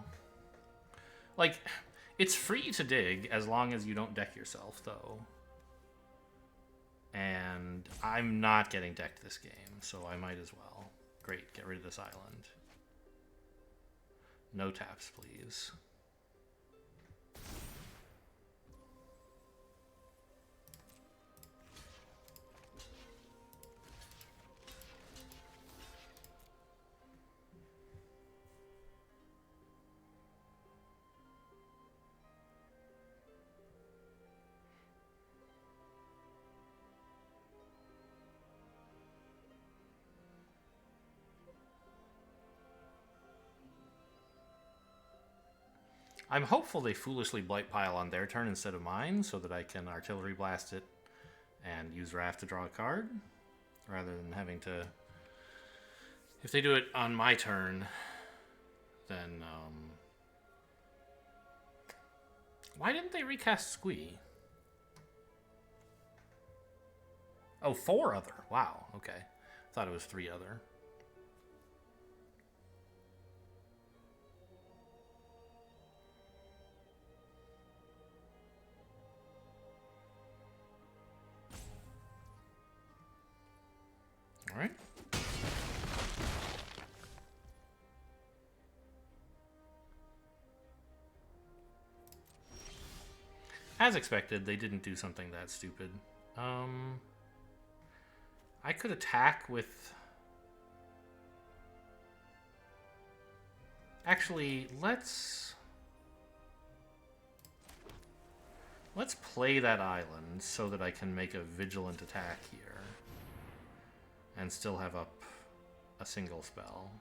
A: Like, it's free to dig as long as you don't deck yourself, though. And I'm not getting decked this game, so I might as well. Great, get rid of this island. No taps, please. I'm hopeful they foolishly Blight Pile on their turn instead of mine, so that I can Artillery Blast it and use Wrath to draw a card, rather than having to... If they do it on my turn, then... Why didn't they recast Squee? Oh, 4 other. Wow, okay. Thought it was 3 other. As expected, they didn't do something that stupid. I could attack with... Actually, let's play that island so that I can make a vigilant attack here. And still have up a single spell.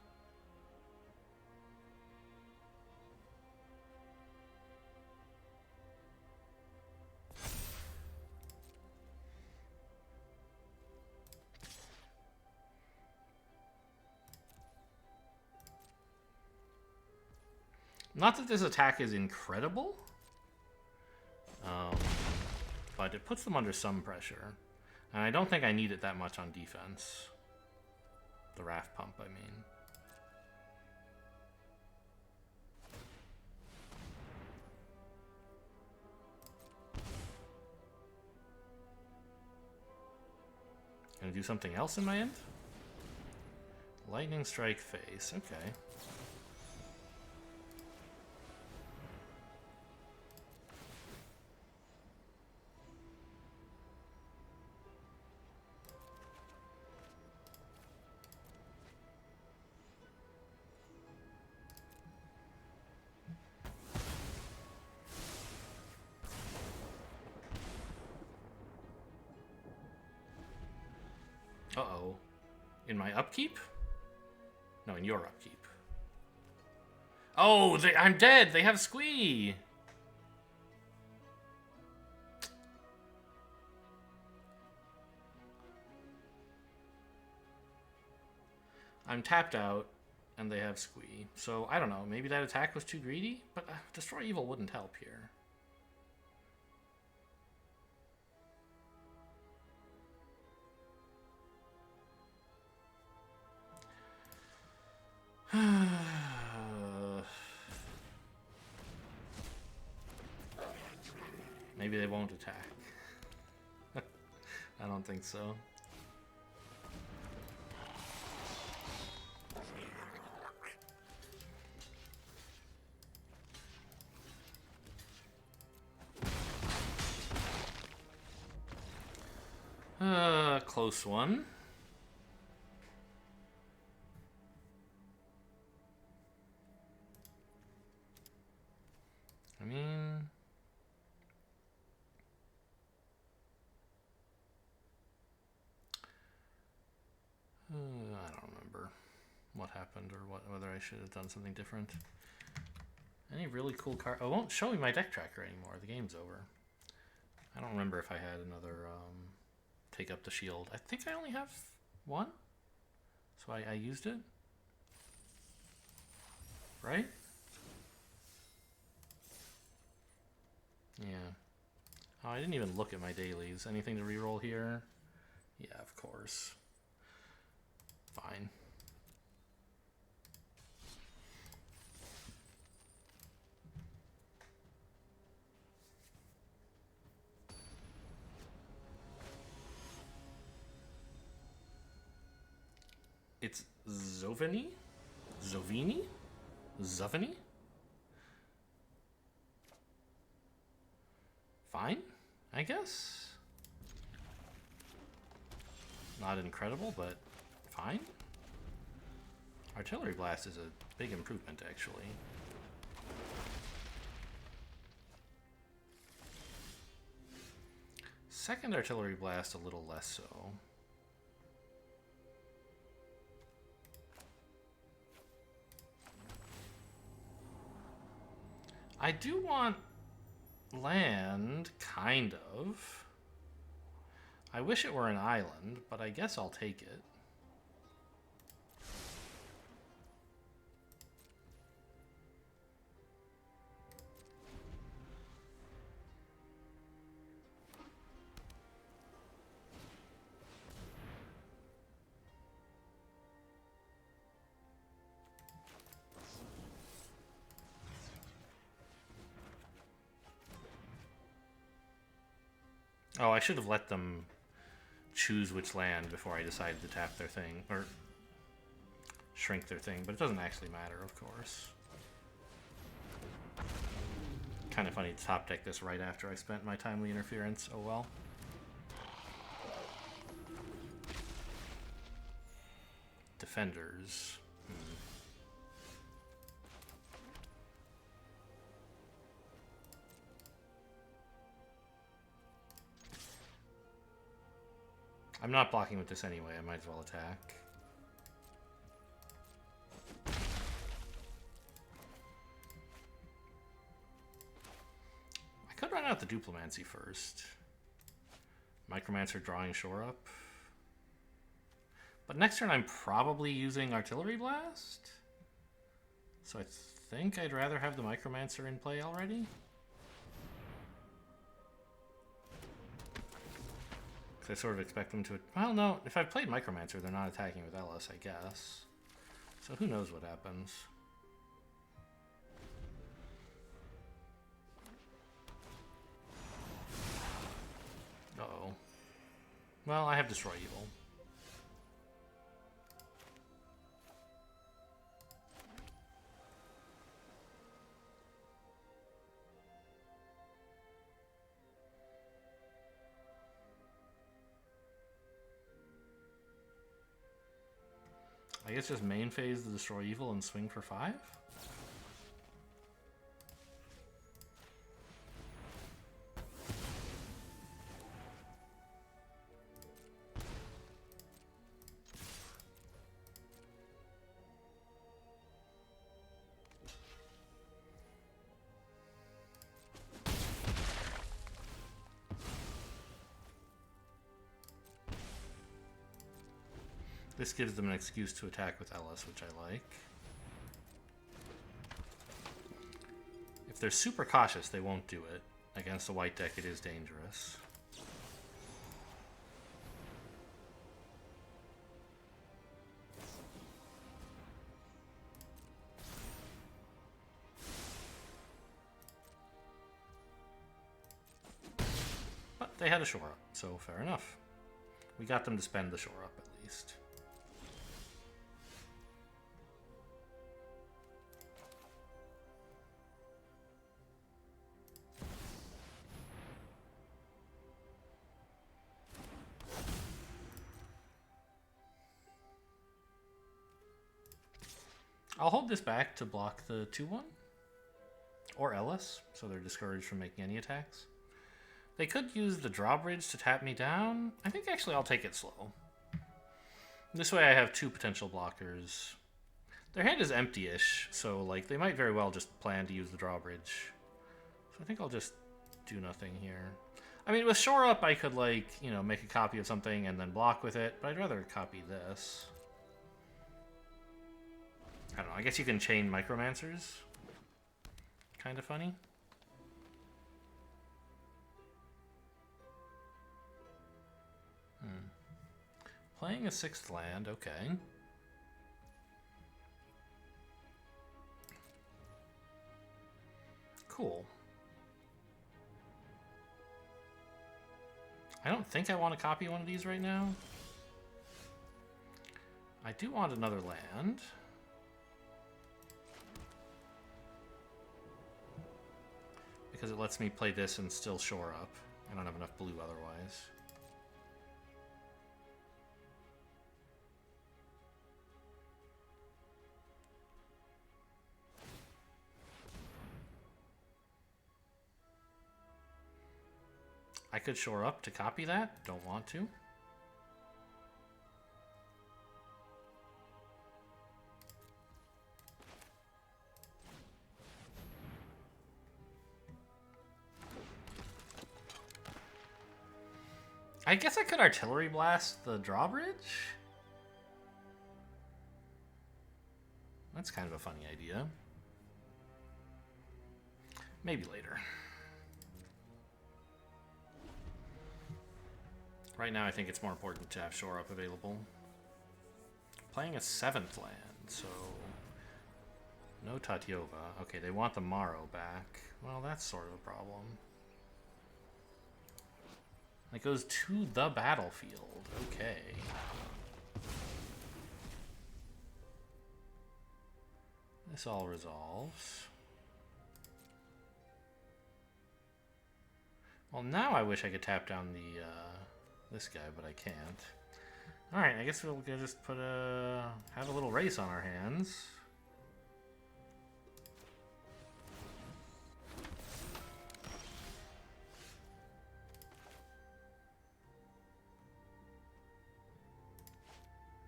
A: Not that this attack is incredible, but it puts them under some pressure. And I don't think I need it that much on defense. The Raft Pump, I mean. Gonna do something else in my end? Lightning Strike face, okay. Uh-oh. In my upkeep? No, in your upkeep. Oh, I'm dead! They have Squee! I'm tapped out, and they have Squee. So, I don't know, maybe that attack was too greedy? But Destroy Evil wouldn't help here. Maybe they won't attack. I don't think so. Close one. I mean... I don't remember what happened or whether I should have done something different. Any really cool card? Oh, it won't show me my deck tracker anymore. The game's over. I don't remember if I had another take up the shield. I think I only have one. So I used it. Right? Yeah. Oh, I didn't even look at my dailies. Anything to reroll here? Yeah, of course. Fine. It's Zovini? Zovini? Zovini? Fine, I guess. Not incredible, but fine. Artillery Blast is a big improvement, actually. Second Artillery Blast, a little less so. I do want land, kind of. I wish it were an island, but I guess I'll take it. Oh, I should have let them choose which land before I decided to tap their thing, or shrink their thing, but it doesn't actually matter, of course. Kind of funny to top deck this right after I spent my timely interference. Oh well. Defenders. I'm not blocking with this anyway. I might as well attack. I could run out the Duplimancy first. Micromancer drawing shore up. But next turn I'm probably using Artillery Blast. So I think I'd rather have the Micromancer in play already. Because I sort of expect them to... Well, no. If I've played Micromancer, they're not attacking with Ellis, I guess. So who knows what happens. Uh-oh. Well, I have Destroy Evil. I guess just main phase the Destroy Evil and swing for 5? This gives them an excuse to attack with Ellis, which I like. If they're super cautious, they won't do it. Against a white deck, it is dangerous. But they had a shore up, so fair enough. We got them to spend the shore up, at least. I'll hold this back to block the 2-1. Or Ellis, so they're discouraged from making any attacks. They could use the drawbridge to tap me down. I think actually I'll take it slow. This way I have 2 potential blockers. Their hand is empty-ish, so like they might very well just plan to use the drawbridge. So I think I'll just do nothing here. I mean, with shore up I could like, you know, make a copy of something and then block with it, but I'd rather copy this. I don't know, I guess you can chain Micromancers. Kind of funny. Playing a 6th land, okay. Cool. I don't think I want to copy one of these right now. I do want another land. Because it lets me play this and still shore up. I don't have enough blue otherwise. I could shore up to copy that. Don't want to. I guess I could artillery blast the drawbridge? That's kind of a funny idea. Maybe later. Right now I think it's more important to have shore up available. Playing a 7th land, so... No Tatyova. Okay, they want the Morrow back. Well, that's sort of a problem. It goes to the battlefield. Okay. This all resolves. Well, now I wish I could tap down the this guy, but I can't. All right, I guess we'll just put have a little race on our hands.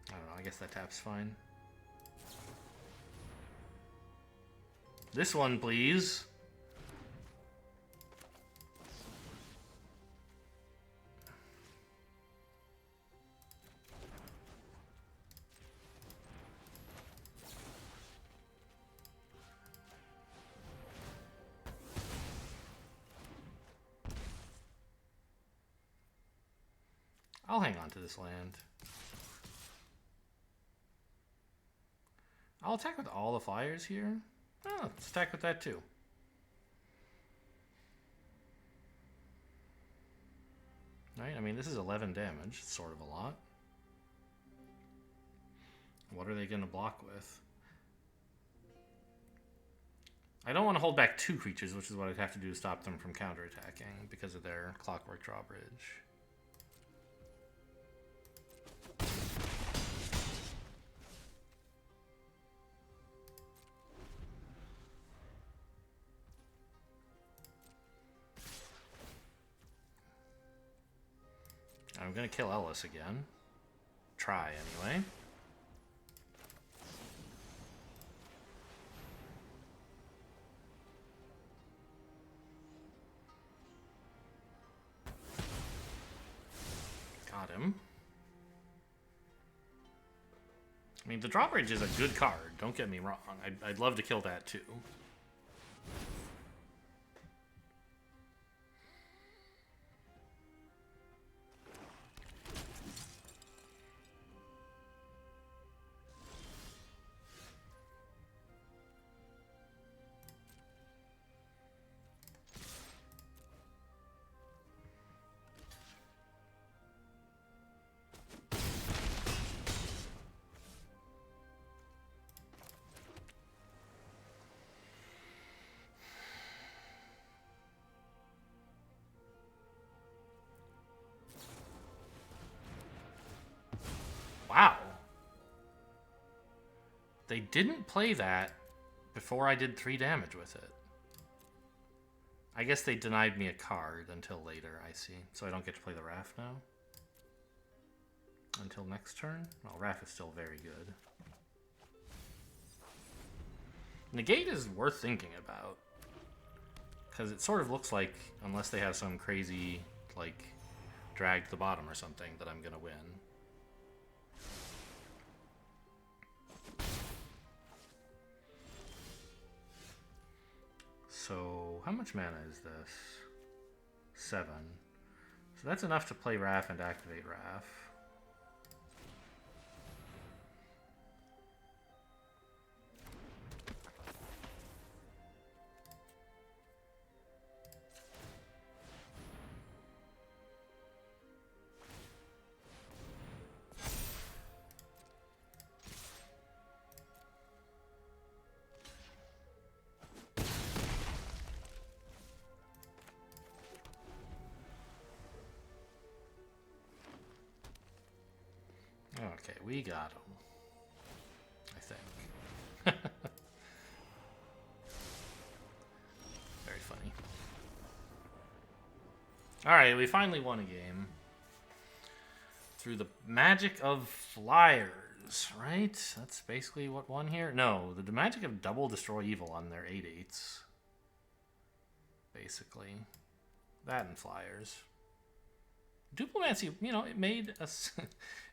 A: I don't know. I guess that tap's fine. This one, please. I'll hang on to this land. I'll attack with all the flyers here. Oh, let's attack with that too. Right, I mean, this is 11 damage. It's sort of a lot. What are they going to block with? I don't want to hold back 2 creatures, which is what I'd have to do to stop them from counterattacking because of their Clockwork Drawbridge. I'm going to kill Ellis again. Try, anyway. Got him. I mean, the drawbridge is a good card. Don't get me wrong. I'd love to kill that, too. Wow. They didn't play that before I did 3 damage with it. I guess they denied me a card until later, I see. So I don't get to play the Wrath now? Until next turn? Well, Wrath is still very good. Negate is worth thinking about. Because it sort of looks like, unless they have some crazy, like, drag to the bottom or something, that I'm going to win. So, how much mana is this? 7. So that's enough to play Wrath and activate Wrath. Okay, we got him. I think. Very funny. Alright, we finally won a game. Through the magic of flyers, right? That's basically what won here. No, the magic of double destroy evil on their 8/8s. Basically. That and flyers. Duplimancy, you know, it made us.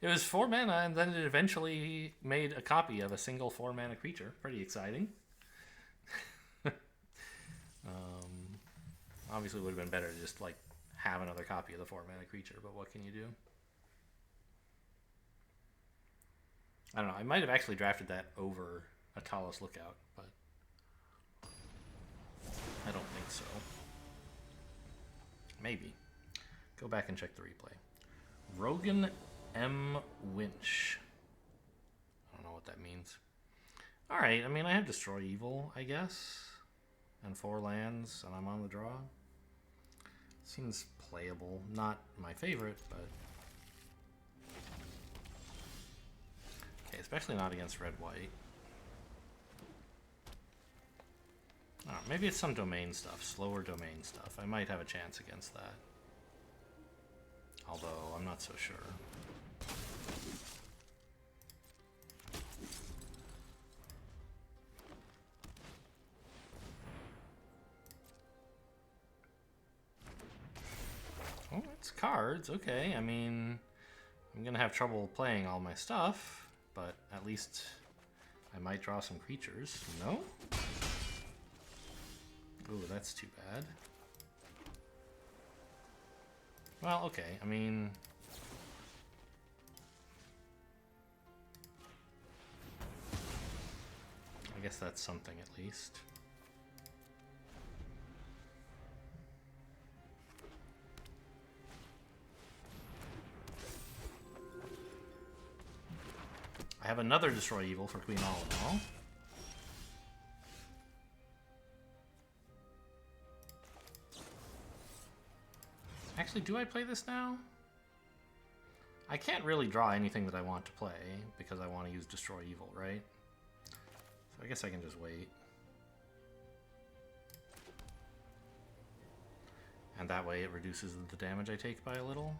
A: It was 4 mana, and then it eventually made a copy of a single 4 mana creature. Pretty exciting. Obviously, it would have been better to just like have another copy of the 4 mana creature, but what can you do? I don't know. I might have actually drafted that over a Talos Lookout, but I don't think so. Maybe. Go back and check the replay. Rogan M. Winch. I don't know what that means. Alright, I mean, I have Destroy Evil, I guess. And 4 lands, and I'm on the draw. Seems playable. Not my favorite, but... Okay, especially not against red-white. Oh, maybe it's some domain stuff, slower domain stuff. I might have a chance against that. Although, I'm not so sure. Oh, it's cards. Okay, I mean, I'm gonna have trouble playing all my stuff, but at least I might draw some creatures. No? Ooh, that's too bad. Well, okay, I mean... I guess that's something at least. I have another Destroy Evil for Queen All in All. Actually, do I play this now? I can't really draw anything that I want to play because I want to use Destroy Evil, right? So I guess I can just wait. And that way it reduces the damage I take by a little.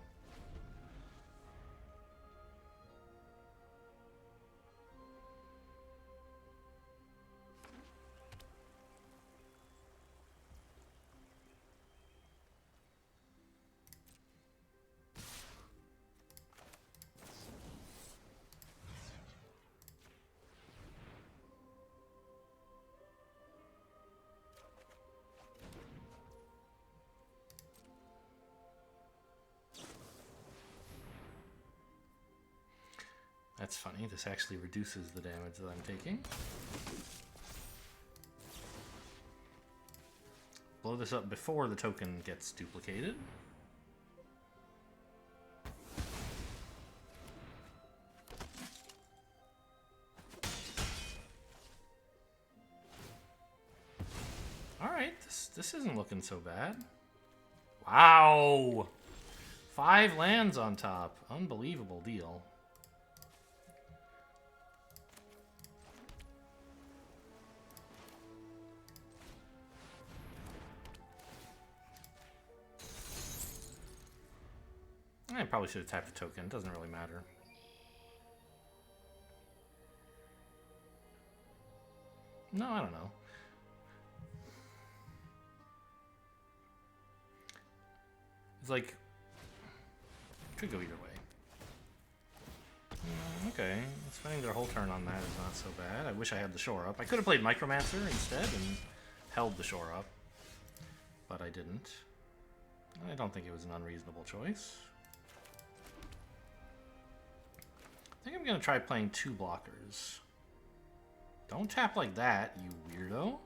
A: That's funny, this actually reduces the damage that I'm taking. Blow this up before the token gets duplicated. Alright, this isn't looking so bad. Wow! 5 lands on top. Unbelievable deal. I probably should have tapped a token. It doesn't really matter. No, I don't know. It's like... Could go either way. Okay. Spending their whole turn on that is not so bad. I wish I had the shore up. I could have played Micromancer instead and held the shore up. But I didn't. I don't think it was an unreasonable choice. I think I'm going to try playing 2 blockers. Don't tap like that, you weirdo.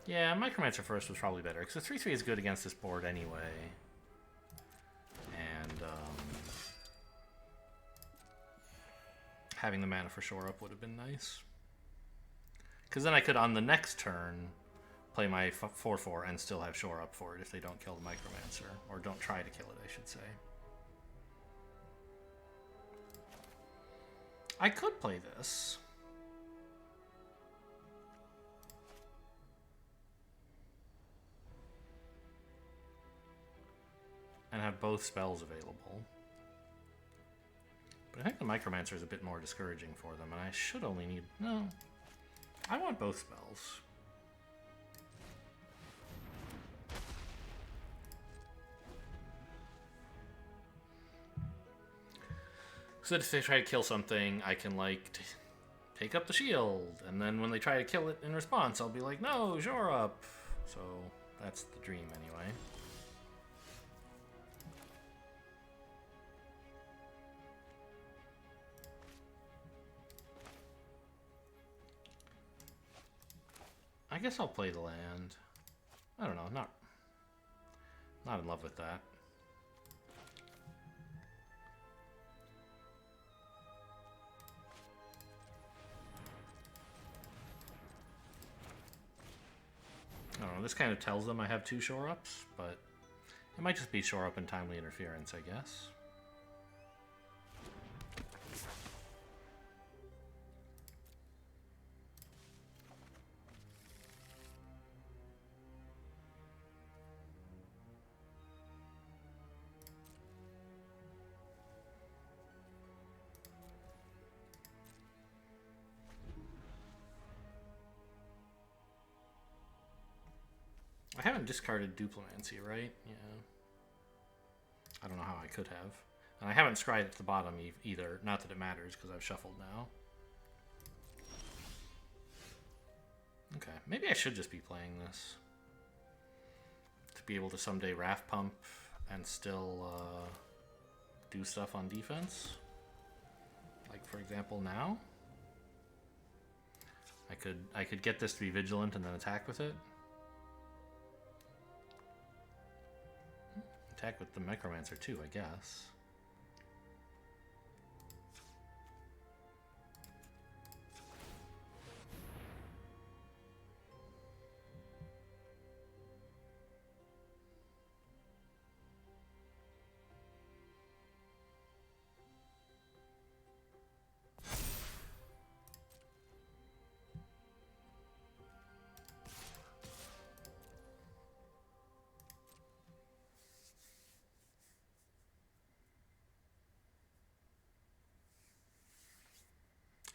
A: Yeah, Micromancer first was probably better, because the 3/3 is good against this board anyway. And having the mana for shore up would have been nice. Because then I could, on the next turn, play my 4/4 and still have shore up for it if they don't kill the Micromancer. Or don't try to kill it, I should say. I could play this. And have both spells available. But I think the Micromancer is a bit more discouraging for them, and I should only need... No. I want both spells. So that if they try to kill something, I can, like, take up the shield. And then when they try to kill it in response, I'll be like, no, shore up. So that's the dream anyway. I guess I'll play the land. I don't know, not in love with that. I don't know, this kind of tells them I have 2 shore-ups, but it might just be shore-up and timely interference, I guess. I haven't discarded Duplimancy, right? Yeah. I don't know how I could have. And I haven't scryed at the bottom either. Not that it matters, because I've shuffled now. Okay, maybe I should just be playing this. To be able to someday Raft Pump and still do stuff on defense. Like, for example, now. I could get this to be vigilant and then attack with it. Attack with the Micromancer too, I guess.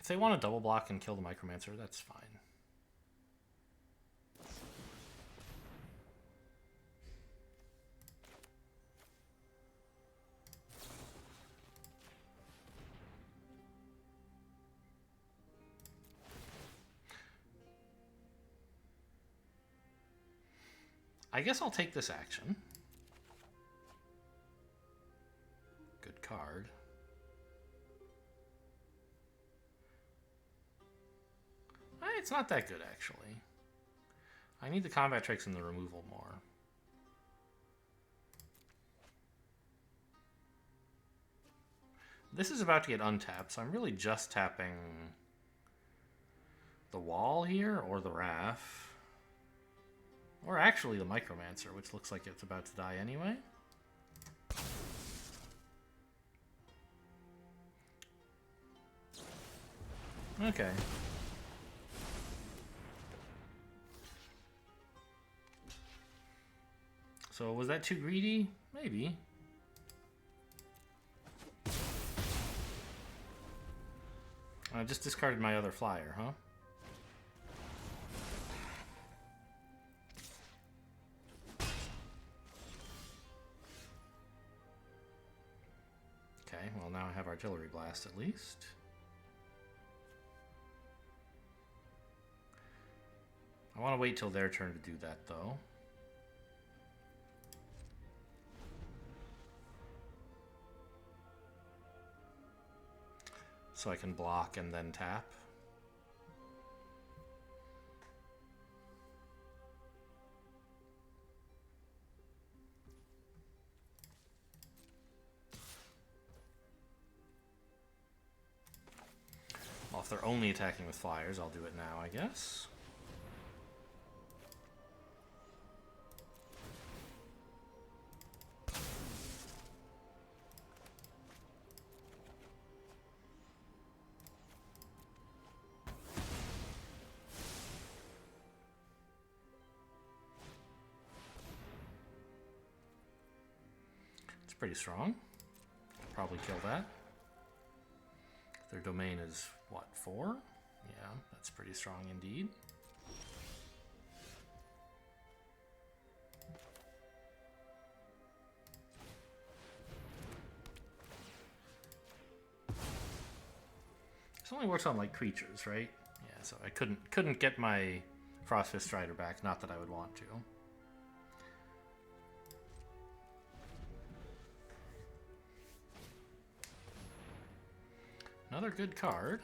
A: If they want to double block and kill the Micromancer, that's fine. I guess I'll take this action. Good card. It's not that good, actually. I need the combat tricks and the removal more. This is about to get untapped, so I'm really just tapping the wall here, or the Raff. Or actually the Micromancer, which looks like it's about to die anyway. Okay. So was that too greedy? Maybe. I just discarded my other flyer, huh? Okay, well now I have Artillery Blast at least. I want to wait till their turn to do that, though. So I can block and then tap. Well, if they're only attacking with flyers, I'll do it now, I guess. Pretty strong. Probably kill that. Their domain is, what, 4? Yeah, that's pretty strong indeed. This only works on, like, creatures, right? Yeah, so I couldn't get my Frostfist Strider back, not that I would want to. Another good card.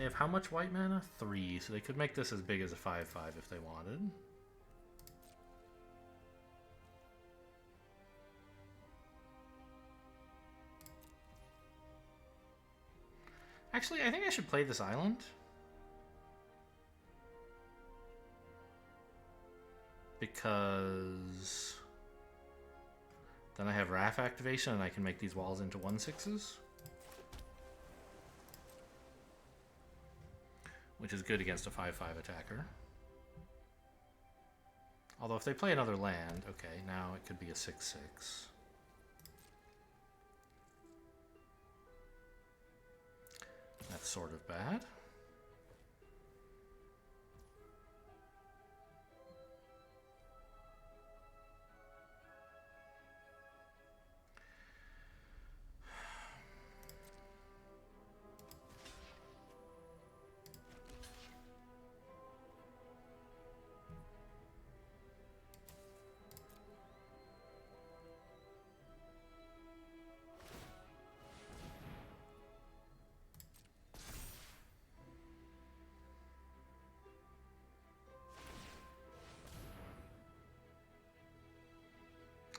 A: They have how much white mana? 3, so they could make this as big as a 5/5 if they wanted. Actually, I think I should play this island. Because then I have Wrath activation and I can make these walls into 1/6s. Which is good against a 5/5 attacker. Although if they play another land, okay, now it could be a 6/6. That's sort of bad.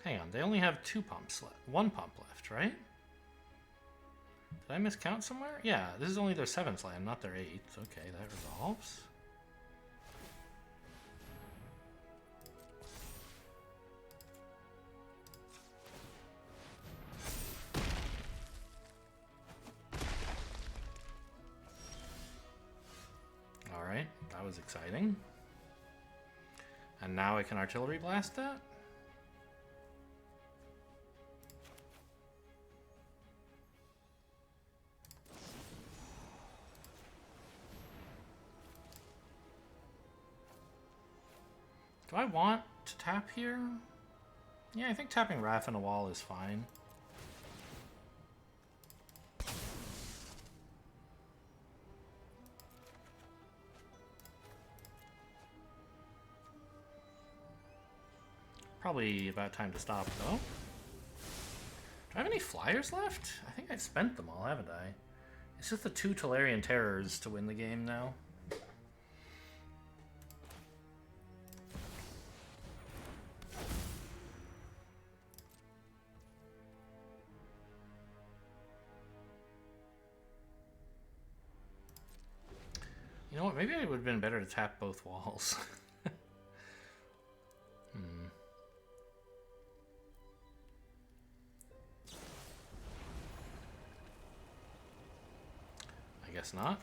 A: Hang on, they only have 2 pumps left. 1 pump left, right? Did I miscount somewhere? Yeah, this is only their 7th land, not their 8th. Okay, that resolves. Alright, that was exciting. And now I can artillery blast that? Do I want to tap here? Yeah, I think tapping Wrath on a wall is fine. Probably about time to stop, though. Do I have any flyers left? I think I've spent them all, haven't I? It's just the 2 Tolarian Terrors to win the game now. You know what? Maybe it would have been better to tap both walls. I guess not.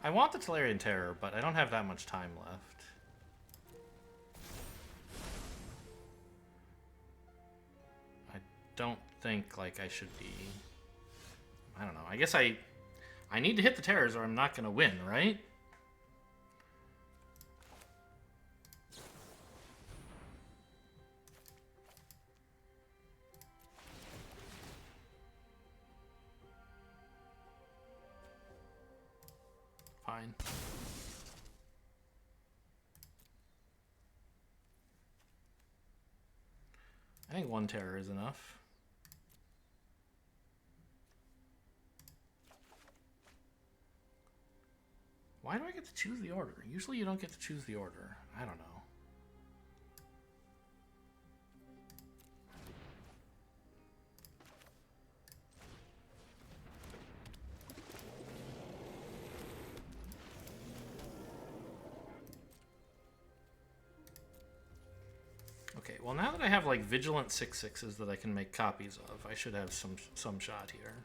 A: I want the Tolarian Terror, but I don't have that much time left. I don't think, like, I should be... I don't know. I guess I need to hit the terrors or I'm not going to win, right? Fine. I think 1 terror is enough. Why do I get to choose the order? Usually you don't get to choose the order. I don't know. Okay, well now that I have like vigilant 6/6s that I can make copies of, I should have some shot here.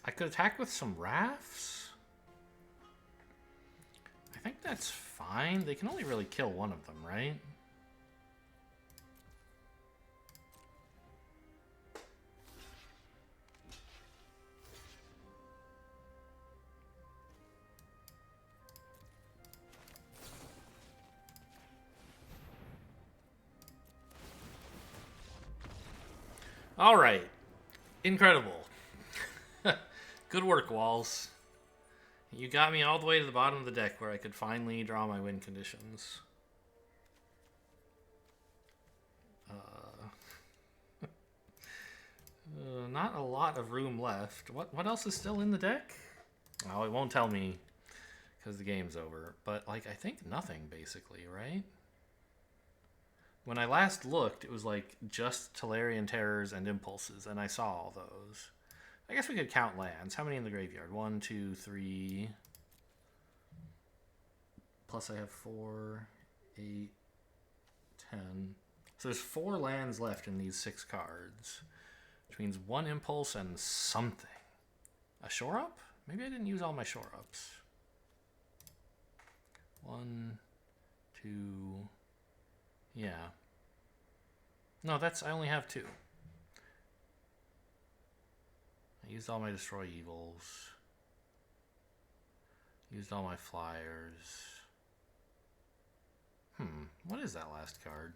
A: I could attack with some rafts. I think that's fine. They can only really kill one of them, right? All right. Incredible. Good work, Walls. You got me all the way to the bottom of the deck where I could finally draw my win conditions. Not a lot of room left. What else is still in the deck? Oh, it won't tell me because the game's over. But, like, I think nothing, basically, right? When I last looked, it was, like, just Tolarian Terrors and Impulses, and I saw all those. I guess we could count lands. How many in the graveyard? 1, 2, 3. Plus I have 4, 8, 10. So there's 4 lands left in these 6 cards. Which means 1 impulse and something. A shore up? Maybe I didn't use all my shore ups. 1, 2. Yeah. No, I only have 2. I used all my destroy evils. Used all my flyers. What is that last card?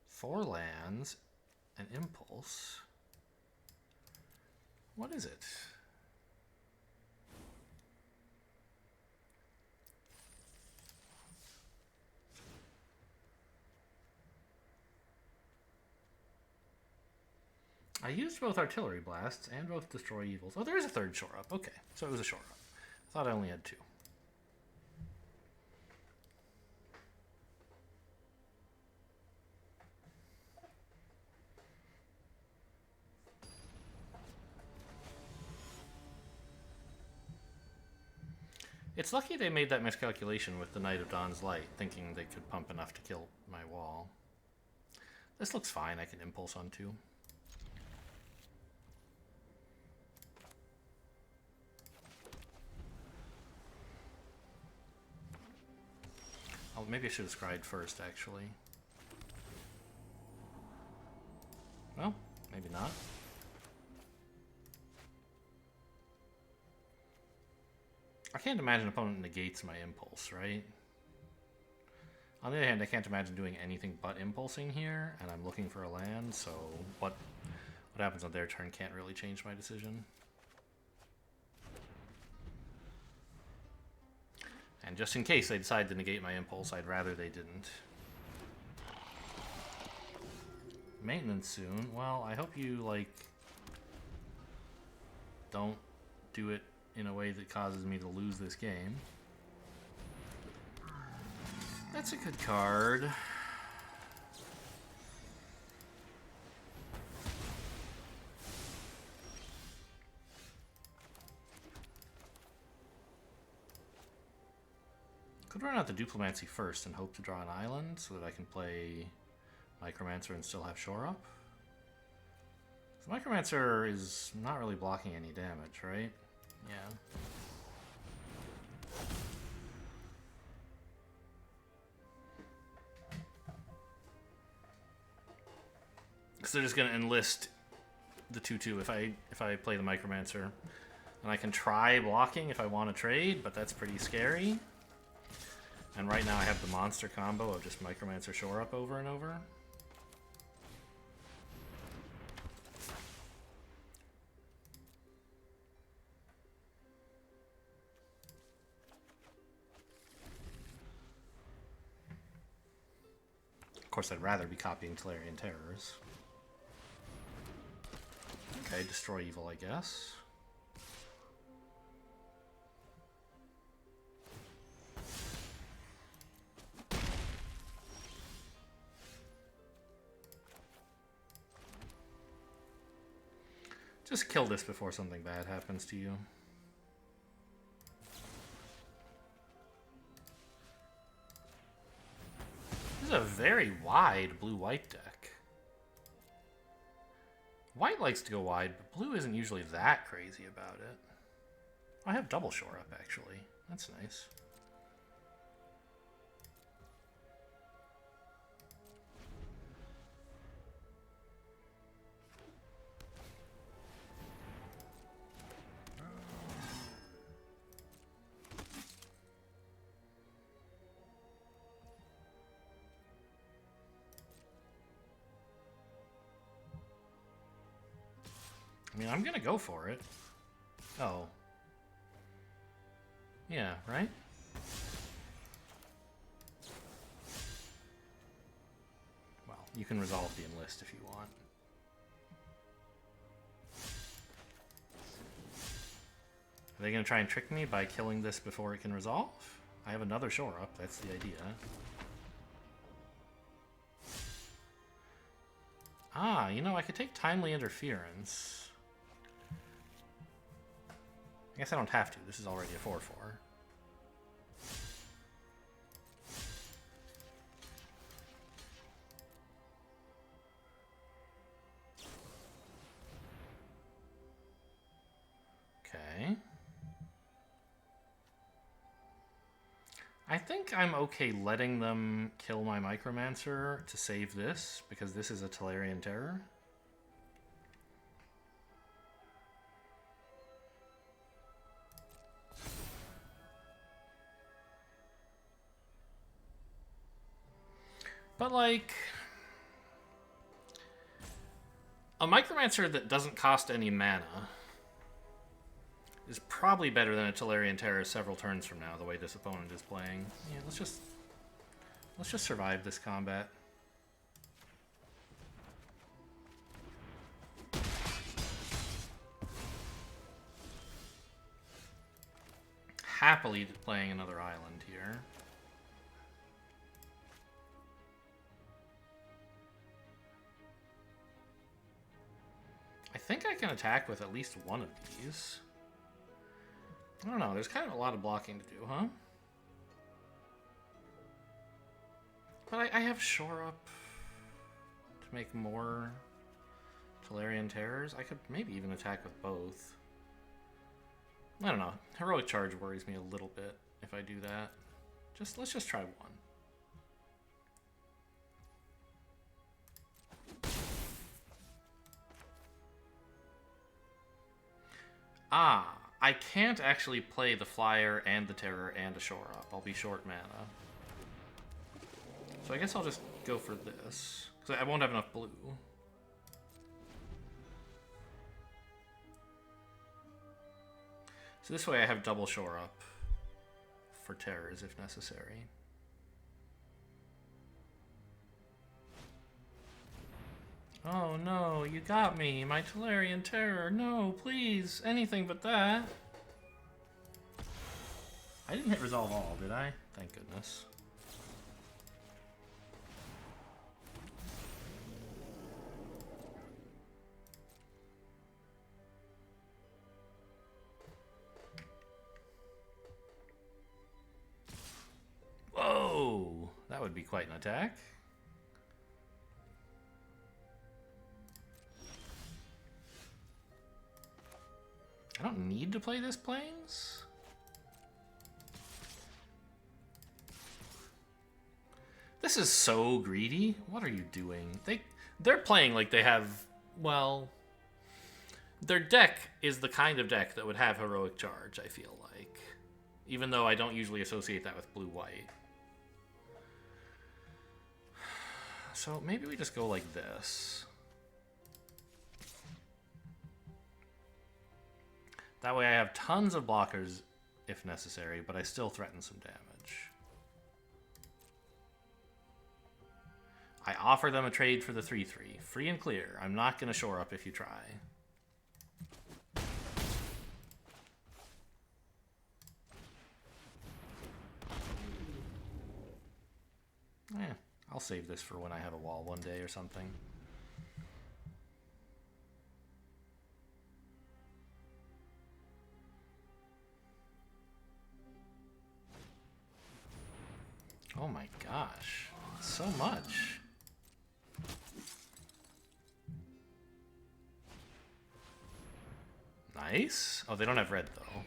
A: Four lands, an impulse. What is it? I used both artillery blasts and both destroy evils. Oh, there is a third shore up. Okay, so it was a shore up. I thought I only had 2. It's lucky they made that miscalculation with the Knight of Dawn's Light, thinking they could pump enough to kill my wall. This looks fine. I can impulse on 2. Oh, maybe I should have scryed first, actually. Well, maybe not. I can't imagine an opponent negates my impulse, right? On the other hand, I can't imagine doing anything but impulsing here, and I'm looking for a land, so what happens on their turn can't really change my decision. And just in case they decide to negate my impulse, I'd rather they didn't. Maintenance soon. Well, I hope you, like, don't do it in a way that causes me to lose this game. That's a good card. Could run out the Duplimancy first and hope to draw an island so that I can play Micromancer and still have shore up. So Micromancer is not really blocking any damage, right? Yeah. Because they're just going to enlist the 2/2 if I play the Micromancer. And I can try blocking if I want to trade, but that's pretty scary. And right now I have the monster combo of just Micromancer shore up over and over. Of course, I'd rather be copying Tolarian Terrors. Okay, destroy evil, I guess. Just kill this before something bad happens to you. This is a very wide blue-white deck. White likes to go wide, but blue isn't usually that crazy about it. I have double shore up, actually. That's nice. I mean, I'm gonna go for it. Oh. Yeah, right? Well, you can resolve the enlist if you want. Are they gonna try and trick me by killing this before it can resolve? I have another shore up, that's the idea. Ah, you know, I could take timely interference. I guess I don't have to. This is already a 4-4. Okay. I think I'm okay letting them kill my Micromancer to save this, because this is a Tolarian Terror. But, like, a Micromancer that doesn't cost any mana is probably better than a Tolarian Terror several turns from now, the way this opponent is playing. Yeah, let's just survive this combat. Happily playing another island here. I think I can attack with at least one of these. I don't know, there's kind of a lot of blocking to do, huh? But I have shore up to make more Tolarian Terrors. I could maybe even attack with both. I don't know. Heroic Charge worries me a little bit if I do that. Let's just try one. Ah, I can't actually play the Flyer and the Terror and a shore up. I'll be short mana. So I guess I'll just go for this, because I won't have enough blue. So this way I have double shore up for terrors if necessary. Oh no, you got me, my Tolarian Terror. No, please, anything but that. I didn't hit resolve all, did I? Thank goodness. Whoa, that would be quite an attack. I don't need to play this Plains. This is so greedy. What are you doing? They're playing like they have, well, their deck is the kind of deck that would have Heroic Charge, I feel like. Even though I don't usually associate that with blue-white. So maybe we just go like this. That way I have tons of blockers if necessary, but I still threaten some damage. I offer them a trade for the 3/3. Free and clear. I'm not going to shore up if you try. I'll save this for when I have a wall one day or something. Oh my gosh, so much. Nice. Oh, they don't have red though.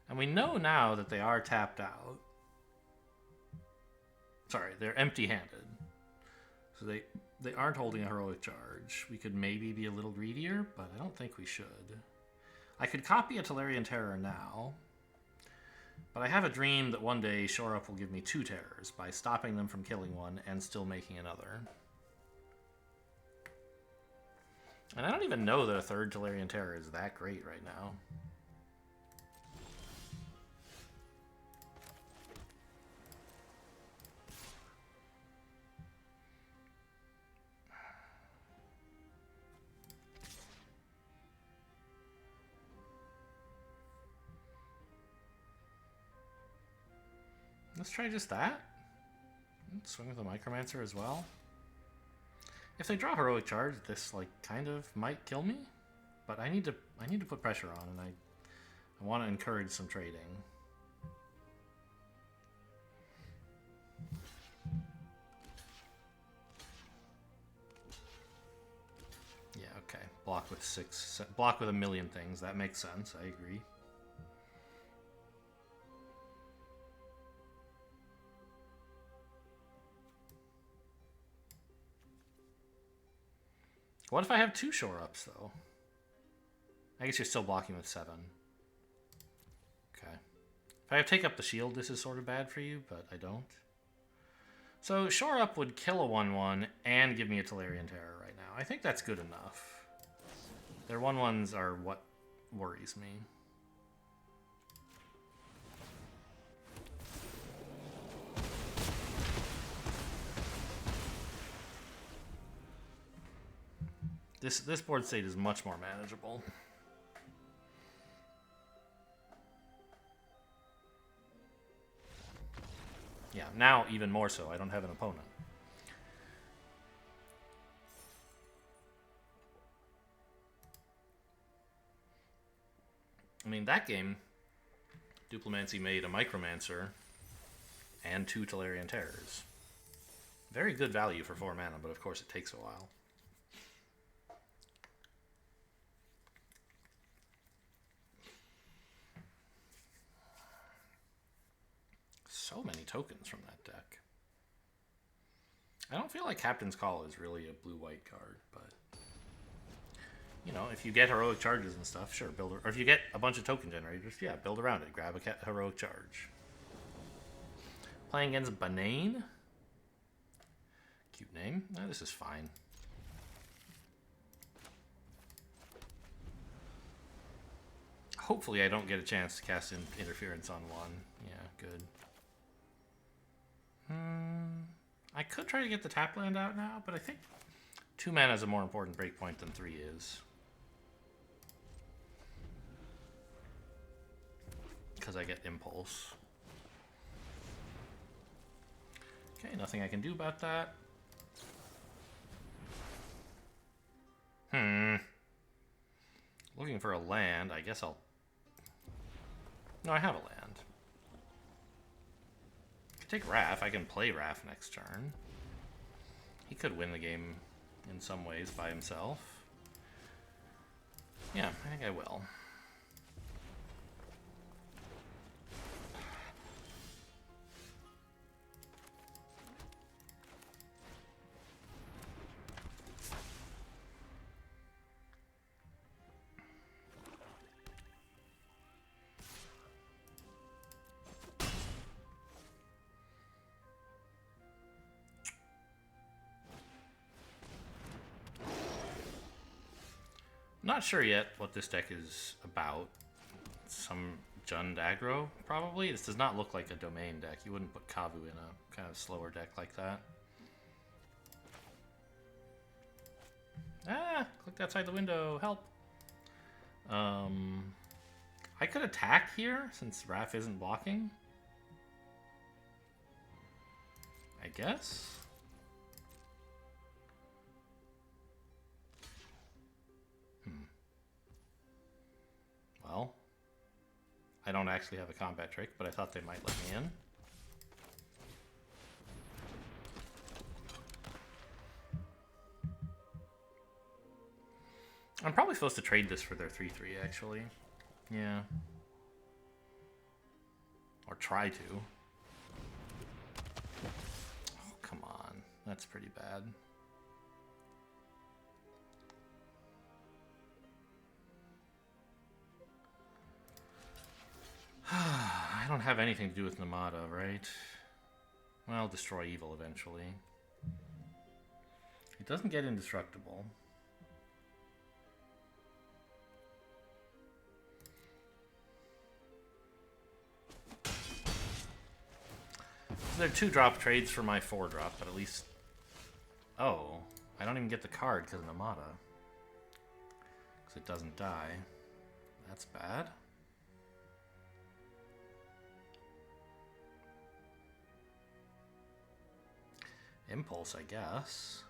A: And we know now that they are tapped out. Sorry, they're empty-handed. So they aren't holding a Heroic Charge. We could maybe be a little greedier, but I don't think we should. I could copy a Tolarian Terror now. But I have a dream that one day Shore Up will give me 2 terrors by stopping them from killing one and still making another. And I don't even know that a third Tolarian Terror is that great right now. Let's try just that. Swing with a Micromancer as well. If they draw Heroic Charge, this like kind of might kill me, but I need to put pressure on, and I want to encourage some trading. Yeah, okay. Block with 6, block with a million things. That makes sense. I agree. What if I have 2 shore-ups, though? I guess you're still blocking with 7. Okay. If I have Take Up the Shield, this is sort of bad for you, but I don't. So shore-up would kill a 1/1 and give me a Tolarian Terror right now. I think that's good enough. Their 1/1s are what worries me. This board state is much more manageable. Yeah, now even more so. I don't have an opponent. I mean, that game, Duplimancy made a Micromancer and 2 Tolarian Terrors. Very good value for 4 mana, but of course it takes a while. So many tokens from that deck. I don't feel like Captain's Call is really a blue-white card, but you know, if you get heroic charges and stuff, sure, build. Or if you get a bunch of token generators, yeah, build around it. Grab a heroic charge. Playing against Banane. Cute name. No, this is fine. Hopefully I don't get a chance to cast interference on 1. Yeah, good. I could try to get the tap land out now, but I think 2 mana is a more important breakpoint than 3 is. Because I get Impulse. Okay, nothing I can do about that. Looking for a land. I guess I'll... No, I have a land. I could take Raph. I can play Raph next turn. He could win the game in some ways by himself. Yeah, I think I will. Not sure yet what this deck is about. Some Jund aggro, probably. This does not look like a domain deck. You wouldn't put Kavu in a kind of slower deck like that. Ah! Clicked outside the window. Help! I could attack here, since Raph isn't blocking. I guess? Well, I don't actually have a combat trick, but I thought they might let me in. I'm probably supposed to trade this for their 3/3, actually. Yeah. Or try to. Oh, come on. That's pretty bad. I don't have anything to do with Namada, right? Well, destroy evil eventually. It doesn't get indestructible. They're 2-drop trades for my 4-drop, but at least... Oh, I don't even get the card because of Namada. Because it doesn't die. That's bad. Impulse, I guess.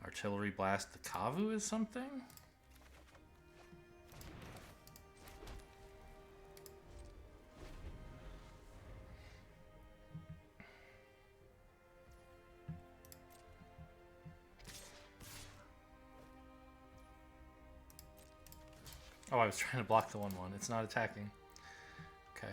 A: Artillery Blast the Kavu is something? Oh, I was trying to block the 1/1. It's not attacking. Okay.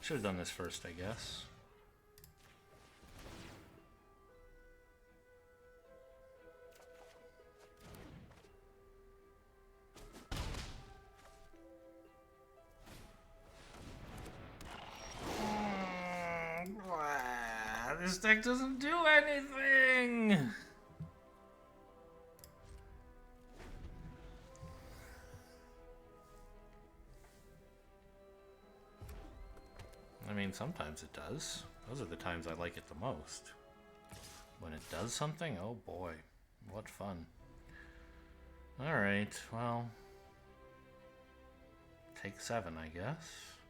A: Should have done this first, I guess. This deck doesn't do anything! I mean, sometimes it does. Those are the times I like it the most. When it does something, oh boy, what fun. Alright, well... Take 7, I guess.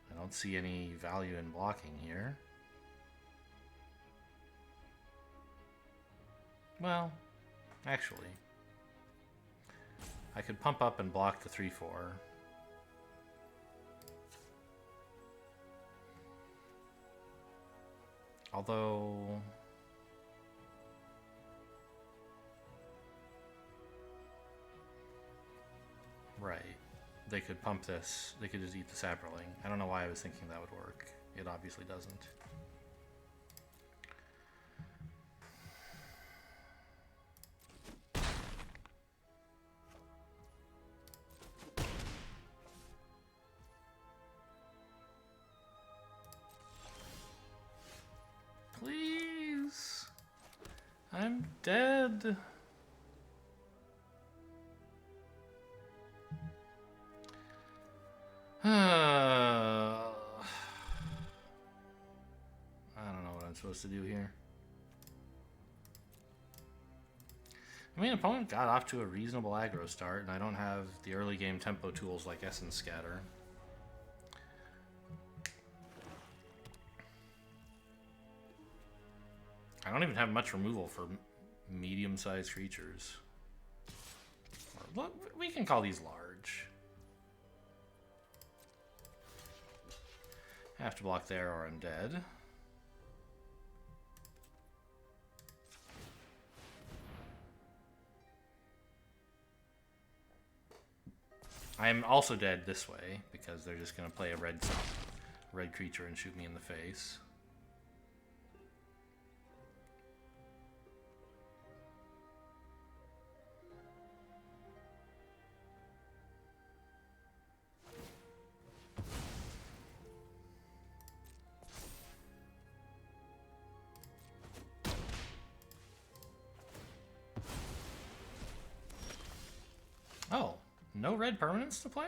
A: I don't see any value in blocking here. Well, actually, I could pump up and block the 3/4. Although, right, they could pump this. They could just eat the Saproling. I don't know why I was thinking that would work. It obviously doesn't. Please. I'm dead. I don't know what I'm supposed to do here. I mean, opponent got off to a reasonable aggro start, and I don't have the early game tempo tools like Essence Scatter. I don't even have much removal for medium-sized creatures. Look, we can call these large. I have to block there or I'm dead. I'm also dead this way because they're just going to play a red creature and shoot me in the face. Oh, no red permanents to play?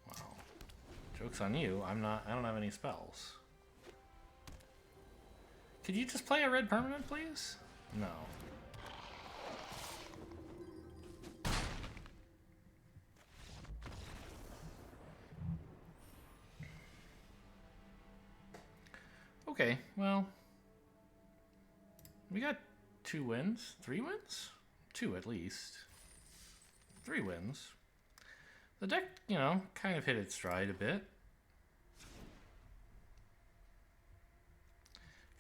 A: Wow. Joke's on you. I don't have any spells. Could you just play a red permanent, please? No. Okay, well, we got 2 wins, 3 wins? 2 at least. 3 wins. The deck, you know, kind of hit its stride a bit.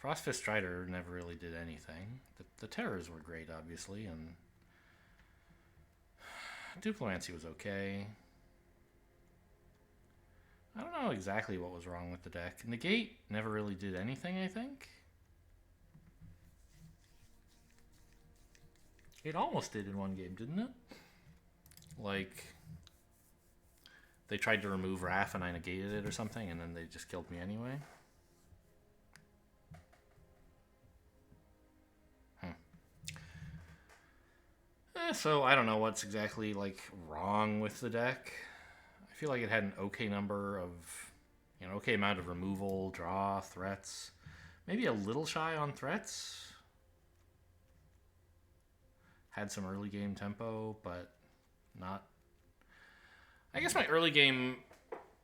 A: Frostfist Strider never really did anything. The terrors were great, obviously, and Duplimancy was okay. I don't know exactly what was wrong with the deck. Negate never really did anything, I think. It almost did in one game, didn't it? Like, they tried to remove Raph and I negated it or something, and then they just killed me anyway. So I don't know what's exactly like wrong with the deck. I feel like it had an okay number of, okay amount of removal, draw, threats. Maybe a little shy on threats. Had some early game tempo, but not. I guess my early game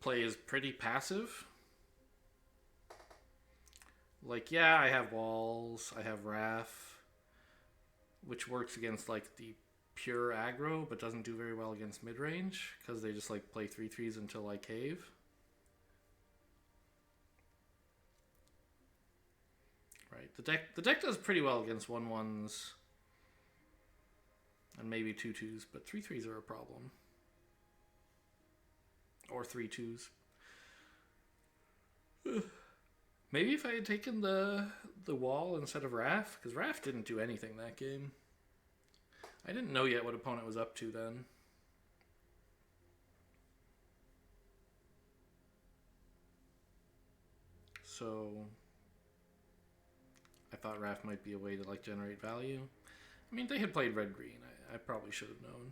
A: play is pretty passive. Like, yeah, I have walls, I have Raph, which works against like the pure aggro, but doesn't do very well against mid-range because they just like play 3/3s until I cave. Right, the deck does pretty well against 1/1s and maybe 2/2s, but 3/3s are a problem, or 3/2s. Maybe if I had taken the wall instead of Raph, because Raph didn't do anything that game. I didn't know yet what opponent was up to then. So I thought Raph might be a way to like generate value. I mean, they had played red-green. I probably should have known.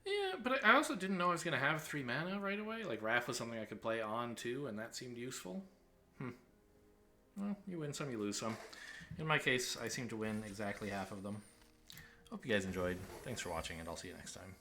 A: Yeah, but I also didn't know I was going to have 3 mana right away. Like, Raph was something I could play on too, and that seemed useful. Well, you win some, you lose some. In my case, I seem to win exactly half of them. Hope you guys enjoyed. Thanks for watching, and I'll see you next time.